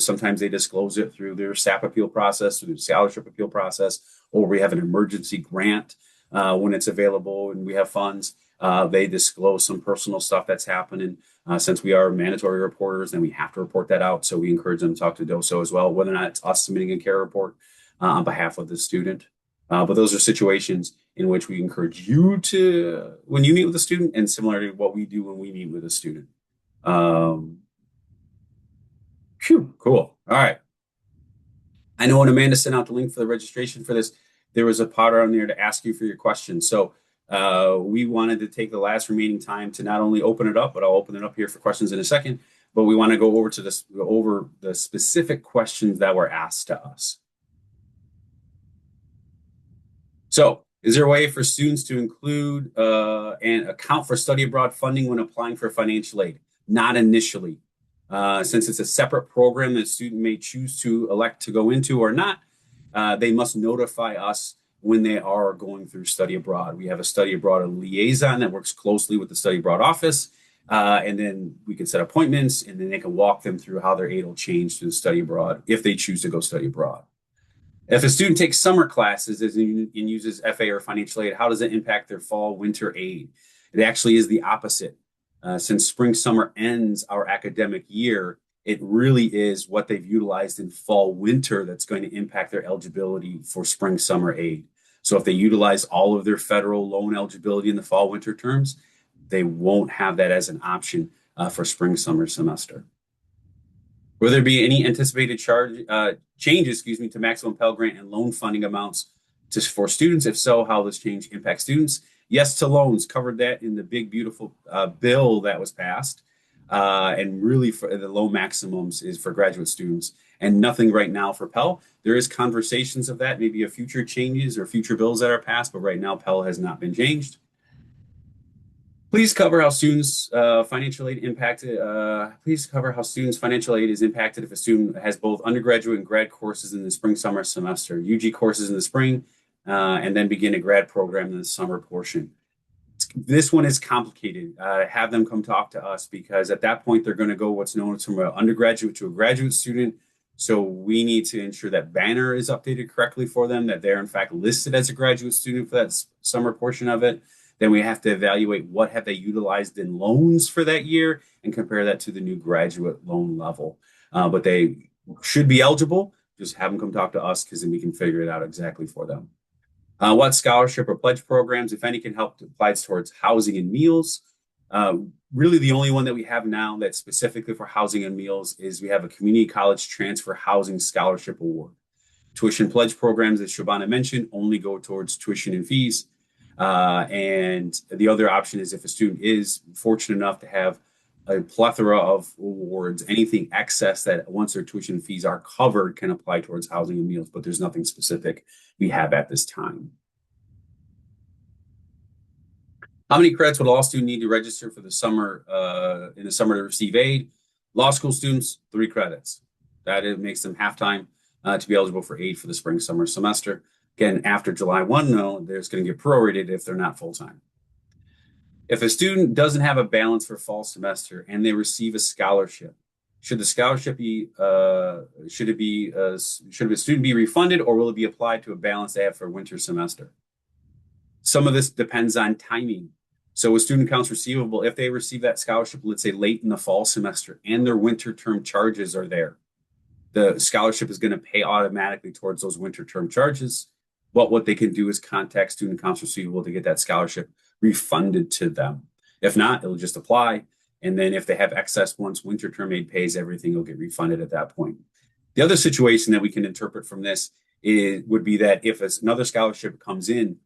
Sometimes they disclose it through their SAP appeal process, through the scholarship appeal process, or we have an emergency grant when it's available and we have funds. They disclose some personal stuff that's happening. Since we are mandatory reporters, then we have to report that out. So we encourage them to talk to DOSO as well, whether or not it's us submitting a care report on behalf of the student. But those are situations in which we encourage you to, when you meet with a student, and similarly what we do when we meet with a student. Cool. All right. I know when Amanda sent out the link for the registration for this, there was a part on there to ask you for your questions. So we wanted to take the last remaining time to not only open it up, but I'll open it up here for questions in a second. But we want to go over the specific questions that were asked to us. So, is there a way for students to include and account for study abroad funding when applying for financial aid? Not initially. Since it's a separate program that a student may choose to elect to go into or not, they must notify us when they are going through study abroad. We have a study abroad liaison that works closely with the study abroad office, and then we can set appointments, and then they can walk them through how their aid will change to the study abroad if they choose to go study abroad. If a student takes summer classes and uses FA or financial aid, how does it impact their fall winter aid? It actually is the opposite. Since spring summer ends our academic year, it really is what they've utilized in fall winter that's going to impact their eligibility for spring summer aid. So if they utilize all of their federal loan eligibility in the fall winter terms, they won't have that as an option for spring summer semester. Will there be any anticipated changes, to maximum Pell Grant and loan funding amounts for students? If so, how this change impacts students? Yes to loans, covered that in the big, beautiful bill that was passed. And really for the low maximums is for graduate students and nothing right now for Pell. There is conversations of that, maybe a future changes or future bills that are passed, but right now Pell has not been changed. Please cover how students' financial aid impacted. Please cover how students' financial aid is impacted if a student has both undergraduate and grad courses in the spring summer semester, UG courses in the spring, and then begin a grad program in the summer portion. This one is complicated. Have them come talk to us because at that point they're going to go what's known as from an undergraduate to a graduate student. So we need to ensure that banner is updated correctly for them, that they're in fact listed as a graduate student for that summer portion of it. Then we have to evaluate what have they utilized in loans for that year and compare that to the new graduate loan level. But they should be eligible. Just have them come talk to us because then we can figure it out exactly for them. What scholarship or pledge programs, if any, can help apply towards housing and meals? Really, the only one that we have now that's specifically for housing and meals is we have a community college transfer housing scholarship award. Tuition pledge programs that Shobana mentioned only go towards tuition and fees. And the other option is if a student is fortunate enough to have a plethora of awards, anything excess that once their tuition fees are covered can apply towards housing and meals, but there's nothing specific we have at this time. How many credits would a law student need to register for the summer, in the summer to receive aid? Law school students, 3 credits. That it makes them half-time to be eligible for aid for the spring summer semester. Again, after July 1, though, there's going to get prorated if they're not full-time. If a student doesn't have a balance for fall semester and they receive a scholarship, should the scholarship be should a student be refunded, or will it be applied to a balance they have for winter semester? Some of this depends on timing. So with student accounts receivable, if they receive that scholarship, let's say late in the fall semester and their winter term charges are there, the scholarship is going to pay automatically towards those winter term charges. But what they can do is contact student accounts receivable to get that scholarship refunded to them. If not, it'll just apply. And then if they have excess, once winter term aid pays, everything will get refunded at that point. The other situation that we can interpret from this would be that if another scholarship comes in,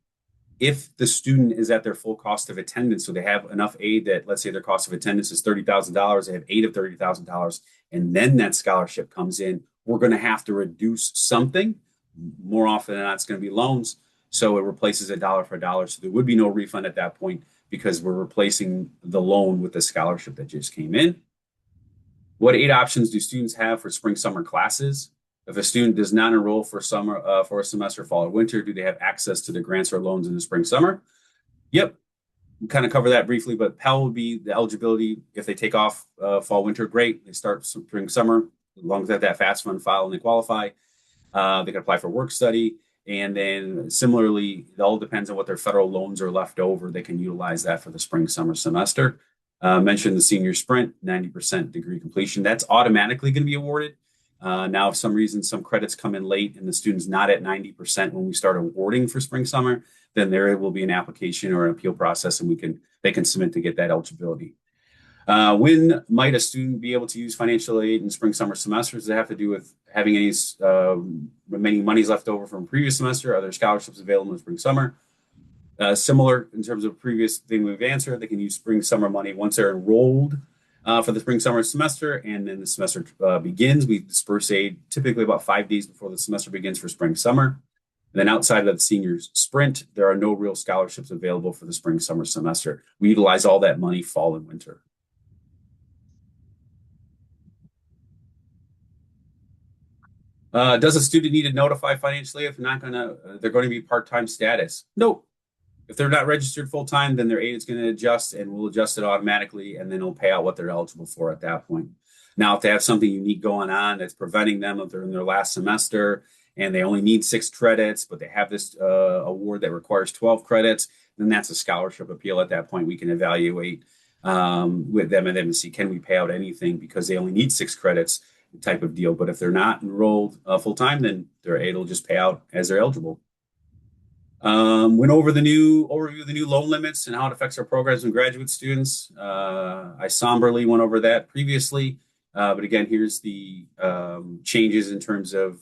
if the student is at their full cost of attendance, so they have enough aid that, let's say their cost of attendance is $30,000, they have aid of $30,000, and then that scholarship comes in, we're going to have to reduce something. More often than not, it's going to be loans. So it replaces a dollar for a dollar. So there would be no refund at that point because we're replacing the loan with the scholarship that just came in. What aid options do students have for spring summer classes? If a student does not enroll for a semester, fall, or winter, do they have access to the grants or loans in the spring summer? Yep. We'll kind of cover that briefly, but Pell would be the eligibility. If they take off fall, winter, great. They start spring, summer, as long as they have that FAFSA fund file and they qualify. They can apply for work study. And then similarly, it all depends on what their federal loans are left over. They can utilize that for the spring, summer semester. Mentioned the senior sprint, 90% degree completion. That's automatically going to be awarded. Now, if some reason some credits come in late and the student's not at 90% when we start awarding for spring, summer, then there will be an application or an appeal process and they can submit to get that eligibility. When might a student be able to use financial aid in spring, summer semesters? Does it have to do with having any remaining monies left over from previous semester? Are there scholarships available in spring, summer? Similar in terms of previous thing we've answered, they can use spring, summer money once they're enrolled for the spring, summer semester, and then the semester begins. We disperse aid typically about 5 days before the semester begins for spring, summer. And then outside of the seniors sprint, there are no real scholarships available for the spring, summer semester. We utilize all that money fall and winter. Does a student need to notify financially if they're going to be part-time status? Nope. If they're not registered full-time, then their aid is going to adjust and we'll adjust it automatically and then it'll pay out what they're eligible for at that point. Now, if they have something unique going on that's preventing them, if they're in their last semester and they only need 6 credits, but they have this award that requires 12 credits, then that's a scholarship appeal. At that point, we can evaluate with them and see, can we pay out anything because they only need 6 credits type of deal. But if they're not enrolled full-time, then their aid will just pay out as they're eligible. Went over the overview of the new loan limits and how it affects our programs and graduate students. I somberly went over that previously, but again, here's the changes in terms of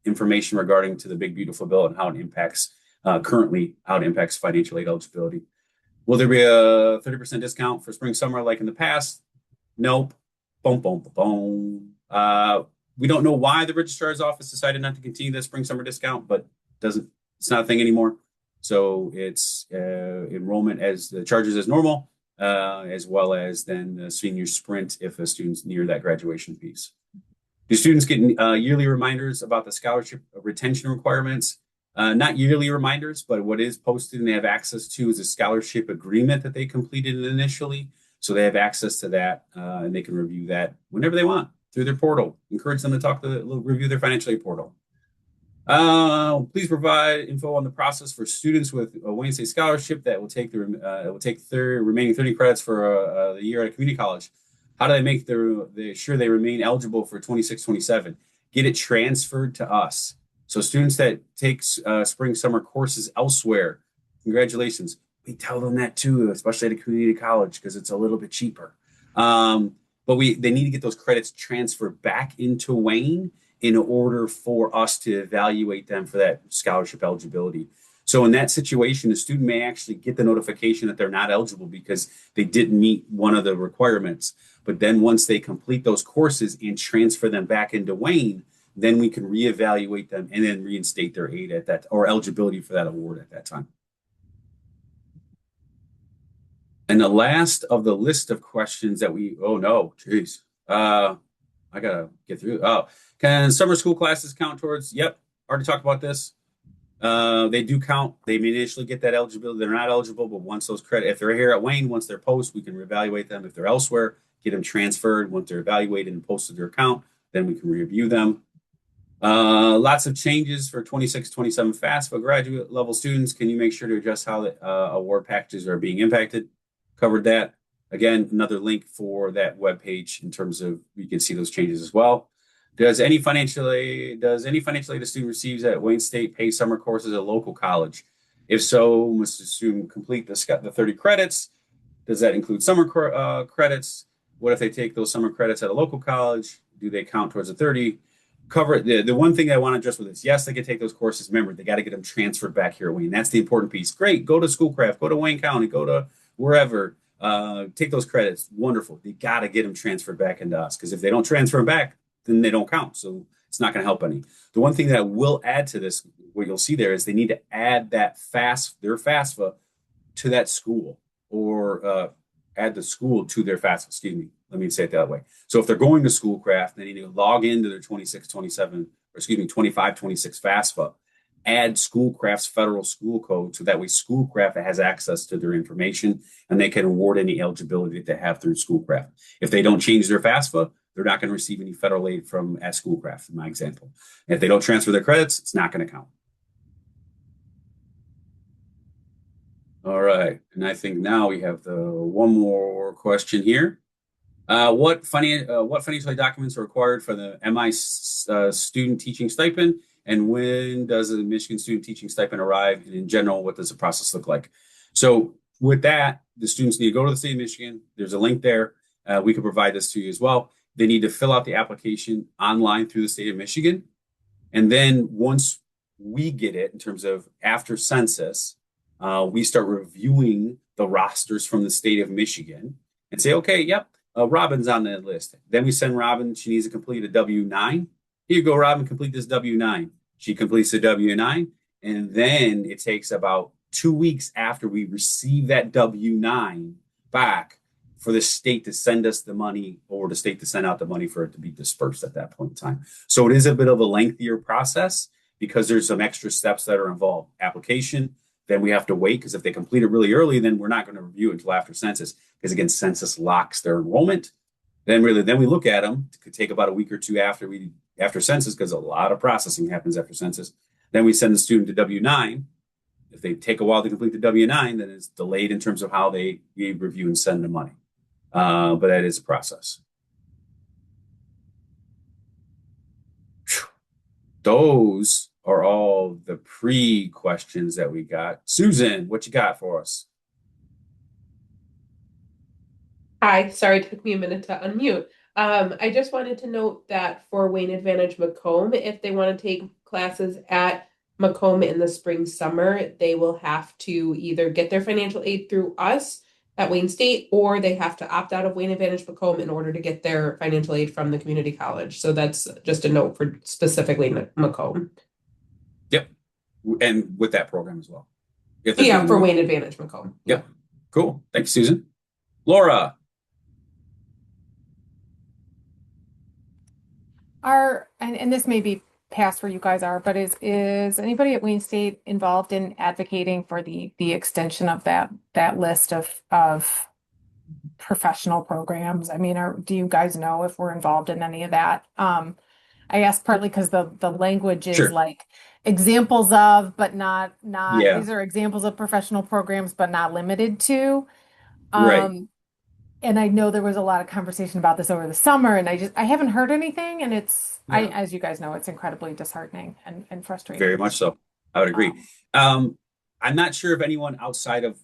information regarding to the Big Beautiful Bill and how it impacts currently how it impacts financial aid eligibility. Will there be a 30% discount for spring, summer like in the past? Nope. Boom, boom, boom. We don't know why the registrar's office decided not to continue the spring, summer discount, but it's not a thing anymore. So it's enrollment as the charges as normal. as well as then the senior sprint if a student's near that graduation piece. Do students get yearly reminders about the scholarship retention requirements? Not yearly reminders, but what is posted and they have access to is a scholarship agreement that they completed initially. So they have access to that and they can review that whenever they want through their portal. Encourage them to review their financial aid portal. Please provide info on the process for students with a Wayne State scholarship that will take their remaining 30 credits for the year at a community college. How do they make sure they remain eligible for 26-27? Get it transferred to us. So students that take spring, summer courses elsewhere, congratulations. We tell them that too, especially at a community college, because it's a little bit cheaper. But they need to get those credits transferred back into Wayne in order for us to evaluate them for that scholarship eligibility. So in that situation, a student may actually get the notification that they're not eligible because they didn't meet one of the requirements. But then once they complete those courses and transfer them back into Wayne, then we can reevaluate them and then reinstate their aid at that or eligibility for that award at that time. And the last of the list of questions that I gotta get through. Can summer school classes count towards? Yep, already talked about this. They do count. They may initially get that eligibility. They're not eligible, but once those credits, if they're here at Wayne, once they're post, we can reevaluate them. If they're elsewhere, get them transferred. Once they're evaluated and posted their account, then we can review them. Lots of changes for 26-27 FAFSA graduate level students. Can you make sure to adjust how the award packages are being impacted? Covered that. Again, another link for that webpage in terms of you can see those changes as well. Does any financial aid a student receives at Wayne State pay summer courses at a local college? If so, must the student complete the 30 credits? Does that include summer credits? What if they take those summer credits at a local college? Do they count towards the 30? Cover the one thing I want to address with this. Yes, they can take those courses. Remember, they got to get them transferred back here at Wayne. That's the important piece. Great. Go to Schoolcraft. Go to Wayne County. Go to wherever. Take those credits. Wonderful. They got to get them transferred back into us because if they don't transfer them back, then they don't count. So it's not going to help any. The one thing that I will add to this, what you'll see there is they need to add that their FAFSA to that school or add the school to their FAFSA. Excuse me. Let me say it that way. So if they're going to Schoolcraft, they need to log into their 25-26 FAFSA, add Schoolcraft's federal school code so that way Schoolcraft has access to their information and they can award any eligibility that they have through Schoolcraft. If they don't change their FAFSA, they're not going to receive any federal aid at Schoolcraft, in my example. And if they don't transfer their credits, it's not going to count. All right. And I think now we have one more question here. What financial aid documents are required for the MI student teaching stipend? And when does the Michigan student teaching stipend arrive? And in general, what does the process look like? So with that, the students need to go to the state of Michigan. There's a link there. We can provide this to you as well. They need to fill out the application online through the state of Michigan. And then once we get it in terms of after census, we start reviewing the rosters from the state of Michigan and say, okay, yep, Robin's on that list. Then we send Robin, she needs to complete a W-9. Here you go, Robin, complete this W-9. She completes the W-9. And then it takes about 2 weeks after we receive that W-9 back for the state to send us the money or the state to send out the money for it to be dispersed at that point in time. So it is a bit of a lengthier process because there's some extra steps that are involved. Application, then we have to wait because if they complete it really early, then we're not going to review it until after census because again, census locks their enrollment. Then we look at them. It could take about a week or two after census because a lot of processing happens after census. Then we send the student to W-9. If they take a while to complete the W-9, then it's delayed in terms of how they review and send the money. But that is a process. Those are all the pre-questions that we got. Susan, what you got for us? Hi, sorry, it took me a minute to unmute. I just wanted to note that for Wayne Advantage Macomb, if they want to take classes at Macomb in the spring, summer, they will have to either get their financial aid through us at Wayne State, or they have to opt out of Wayne Advantage Macomb in order to get their financial aid from the community college. So that's just a note for specifically Macomb. Yep. And with that program as well. Yeah, for Wayne Advantage Macomb. Yep. Cool. Thank you, Susan. Laura. And this may be past where you guys are, but is anybody at Wayne State involved in advocating for the extension of that list of professional programs? I mean, do you guys know if we're involved in any of that? I asked partly because the language is Sure. like examples of, but not Yeah. these are examples of professional programs, but not limited to. Right. And I know there was a lot of conversation about this over the summer, and I haven't heard anything, and Yeah. as you guys know, it's incredibly disheartening and frustrating. Very much so. I would agree. Um, I'm not sure if anyone outside of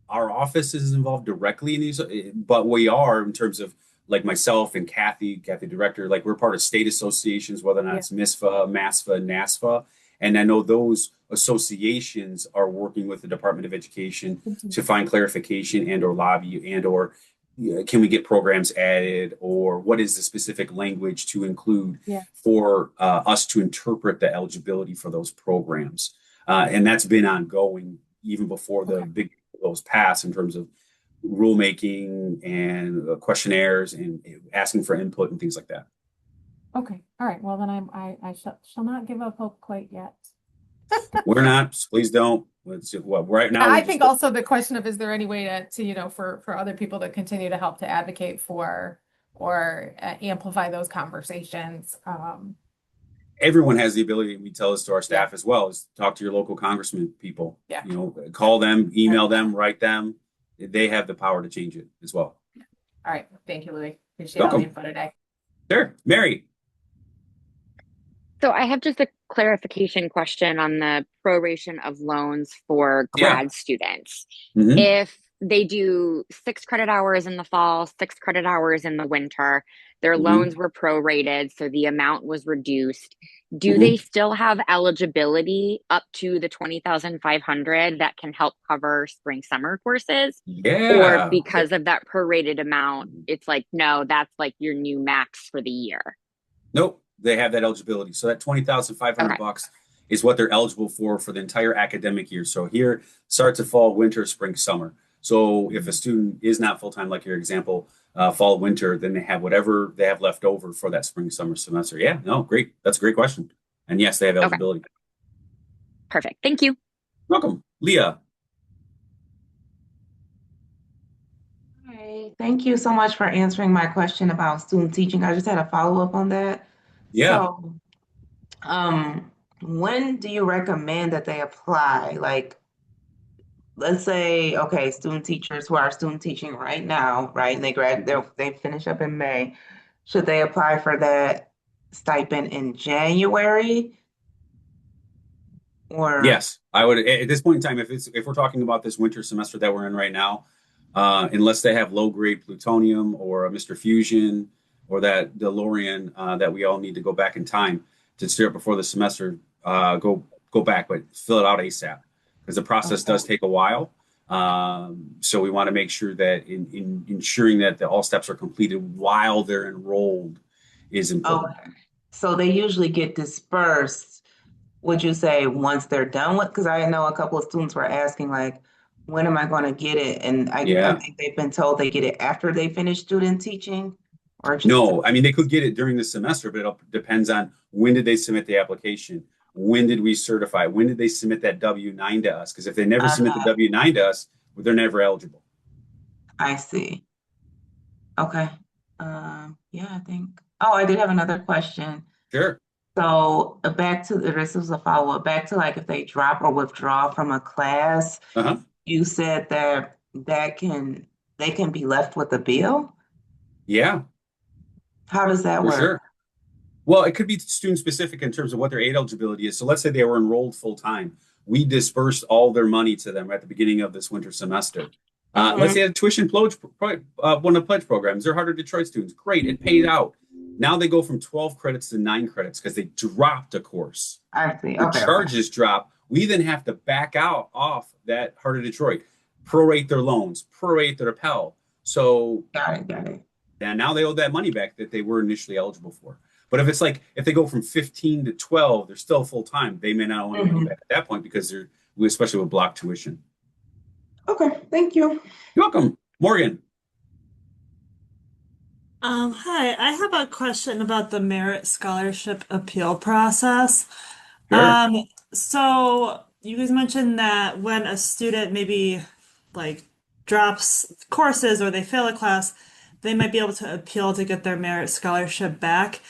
our office is involved directly in these, but we are in terms of like myself and Kathy director, like we're part of state associations, whether or not Yeah. it's MISFA, MASFA, NASFA. And I know those associations are working with the Department of Education to find clarification and or lobby and or can we get programs added or what is the specific language to include Yeah. for us to interpret the eligibility for those programs. And that's been ongoing even before the Okay. big bills pass in terms of rulemaking and questionnaires and asking for input and things like that. Okay. All right. Well, then I shall not give up hope quite yet. We're not, please don't. Well, right now, I think also the question of is there any way to for other people to continue to help to advocate for or amplify those conversations. Everyone has the ability, we tell this to our staff as well, is talk to your local congressman people. Yeah. Call them, email them, write them. They have the power to change it as well. All right. Thank you, Louis. Appreciate all the Welcome. info today. Sure. Mary. So I have just a clarification question on the proration of loans for grad students. Mhm. If they do 6 credit hours in the fall, 6 credit hours in the winter, their Mhm. loans were prorated, so the amount was reduced. Do Mhm. they still have eligibility up to the 20,500 that can help cover spring summer courses? Yeah. Or because of that prorated amount, it's like, no, that's like your new max for the year? Nope. They have that eligibility. So that 20,500 Okay. bucks is what they're eligible for the entire academic year. So here starts at fall, winter, spring, summer. So if a student is not full-time, like your example, fall, winter, then they have whatever they have left over for that spring, summer semester. Yeah, no, great. That's a great question. And yes, they have Okay. eligibility. Perfect. Thank you. Welcome. Leah. Hi, thank you so much for answering my question about student teaching. I just had a follow-up on that. Yeah. So, when do you recommend that they apply? Like, let's say, okay, student teachers who are student teaching right now, right? And they finish up in May. Should they apply for that stipend in January? Or Yes, I would at this point in time, if we're talking about this winter semester that we're in right now, unless they have low grade plutonium or a Mr. Fusion or that DeLorean that we all need to go back in time to start before the semester, go back, but fill it out ASAP because the process Okay. does take a while. So we want to make sure that in ensuring that all steps are completed while they're enrolled is important. Okay. So they usually get dispersed, would you say, once they're done with? Because I know a couple of students were asking, like, when am I going to get it? And I Yeah. think they've been told they get it after they finish student teaching, or just No, I mean, they could get it during the semester, but it depends on when did they submit the application? When did we certify? When did they submit that W-9 to us? Because if they never submit the W-9 to us, they're never eligible. I see. Okay. Yeah, I think. Oh, I did have another question. Sure. So this was a follow-up, back to like if they drop or withdraw from a class, Uh-huh. you said that they can be left with a bill? Yeah, How does that for work? sure. Well, it could be student specific in terms of what their aid eligibility is. So let's say they were enrolled full time. We dispersed all their money to them at the beginning of this winter semester. Let's say a tuition pledge, one of the pledge programs. They're Heart of Detroit students. Great, it paid out. Now they go from 12 credits to 9 credits because they dropped a course. I see. The Okay. charges drop. We then have to back out off that Heart of Detroit, prorate their loans, prorate their Pell. So Got it. and now they owe that money back that they were initially eligible for. But if it's like if they go from 15 to 12, they're still full time. They may not owe any money back at that point because especially with block tuition. Okay, thank you. You're welcome, Morgan. Hi, I have a question about the merit scholarship appeal process. Sure. So you guys mentioned that when a student maybe like drops courses or they fail a class, they might be able to appeal to get their merit scholarship back.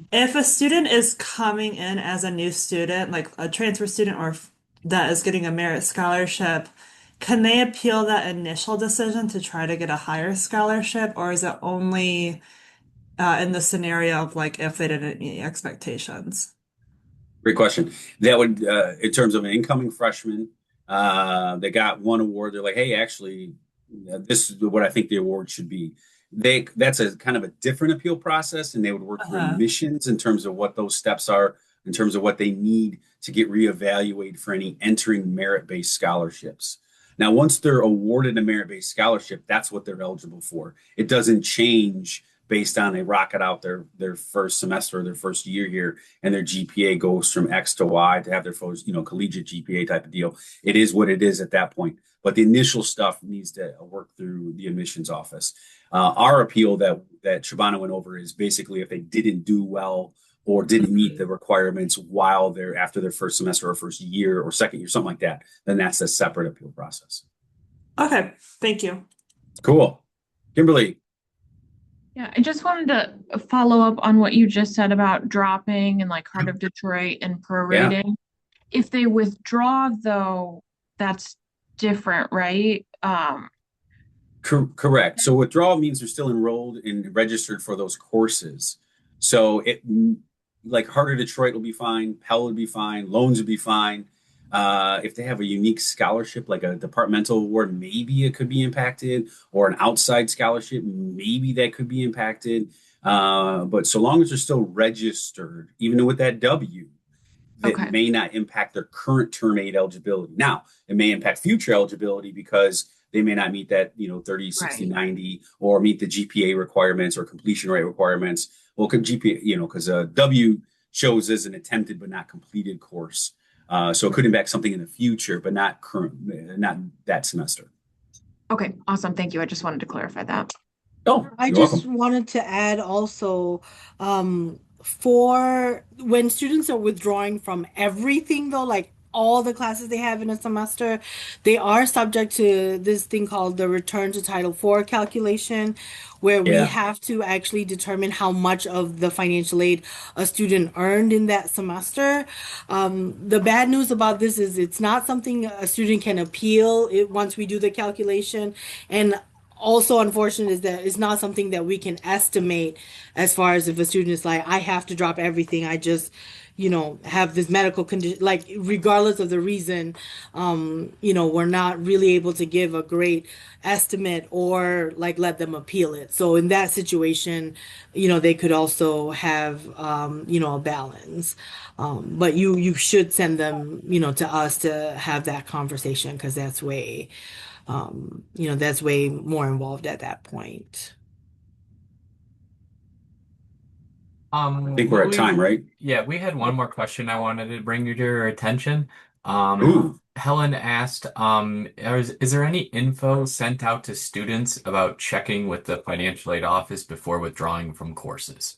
If a student is coming in as a new student, like a transfer student that is getting a merit scholarship, can they appeal that initial decision to try to get a higher scholarship, or is it only in the scenario of like if they didn't meet expectations? Great question. That would, in terms of an incoming freshman, they got one award. They're like, hey, actually, this is what I think the award should be. That's a kind of a different appeal process, and they would work through Uh-huh. admissions in terms of what those steps are, in terms of what they need to get reevaluated for any entering merit-based scholarships. Now, once they're awarded a merit-based scholarship, that's what they're eligible for. It doesn't change based on they rocket out their first semester or their first year here and their GPA goes from X to Y to have their first, collegiate GPA type of deal. It is what it is at that point. But the initial stuff needs to work through the admissions office. Our appeal that Shabana went over is basically if they didn't do well or didn't meet the requirements while they're after their first semester or first year or second year, something like that, then that's a separate appeal process. Okay, thank you. Cool. Kimberly. Yeah, I just wanted to follow up on what you just said about dropping and like Heart of Detroit and Yeah. prorating. If they withdraw, though, that's different, right? Correct. So withdrawal means they're still enrolled and registered for those courses. So like Harder Detroit will be fine, Pell would be fine, loans would be fine. If they have a unique scholarship, like a departmental award, maybe it could be impacted, or an outside scholarship, maybe that could be impacted. But so long as they're still registered, even with that W, that Okay. may not impact their current term aid eligibility. Now, it may impact future eligibility because they may not meet that, 30, 60, Right. 90, or meet the GPA requirements or completion rate requirements. Well, could GPA, because a W shows as an attempted but not completed course. So it could impact something in the future, but not current, not that semester. Okay, awesome. Thank you. I just wanted to clarify that. Oh, I you're just welcome. wanted to add also, for when students are withdrawing from everything though, like all the classes they have in a semester, they are subject to this thing called the return to Title IV calculation, where we Yeah. have to actually determine how much of the financial aid a student earned in that semester. The bad news about this is it's not something a student can appeal it once we do the calculation. And also unfortunate is that it's not something that we can estimate as far as if a student is like, I have to drop everything. I just, have this medical condition, like regardless of the reason, we're not really able to give a great estimate or like let them appeal it. So in that situation, they could also have, a balance. But you should send them, to us to have that conversation because that's way more involved at that point. I think we're at time, right? Yeah, we had one more question I wanted to bring to your attention. Ooh. Helen asked, is there any info sent out to students about checking with the financial aid office before withdrawing from courses?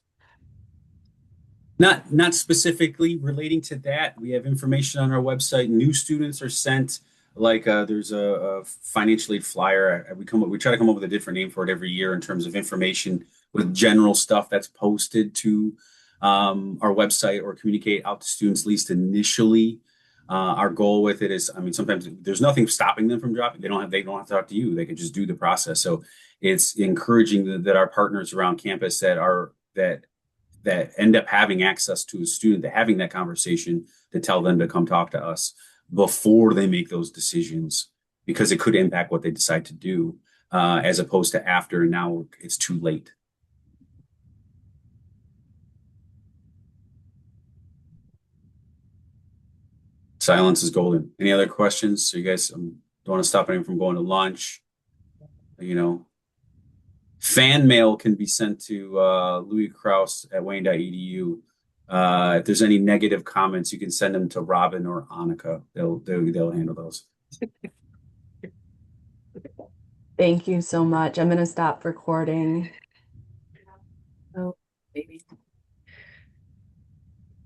Not specifically relating to that. We have information on our website. New students are sent there's a financial aid flyer. We try to come up with a different name for it every year in terms of information with general stuff that's posted to our website or communicate out to students at least initially. Our goal with it is, sometimes there's nothing stopping them from dropping. They don't have to talk to you. They can just do the process. So it's encouraging that our partners around campus that end up having access to a student, to having that conversation, to tell them to come talk to us before they make those decisions, because it could impact what they decide to do, as opposed to after, and now it's too late. Silence is golden. Any other questions? So you guys don't want to stop anyone from going to lunch. Fan mail can be sent to Louis Kraus at wayne.edu. If there's any negative comments, you can send them to Robin or Annika. They'll handle those. Thank you so much. I'm going to stop recording.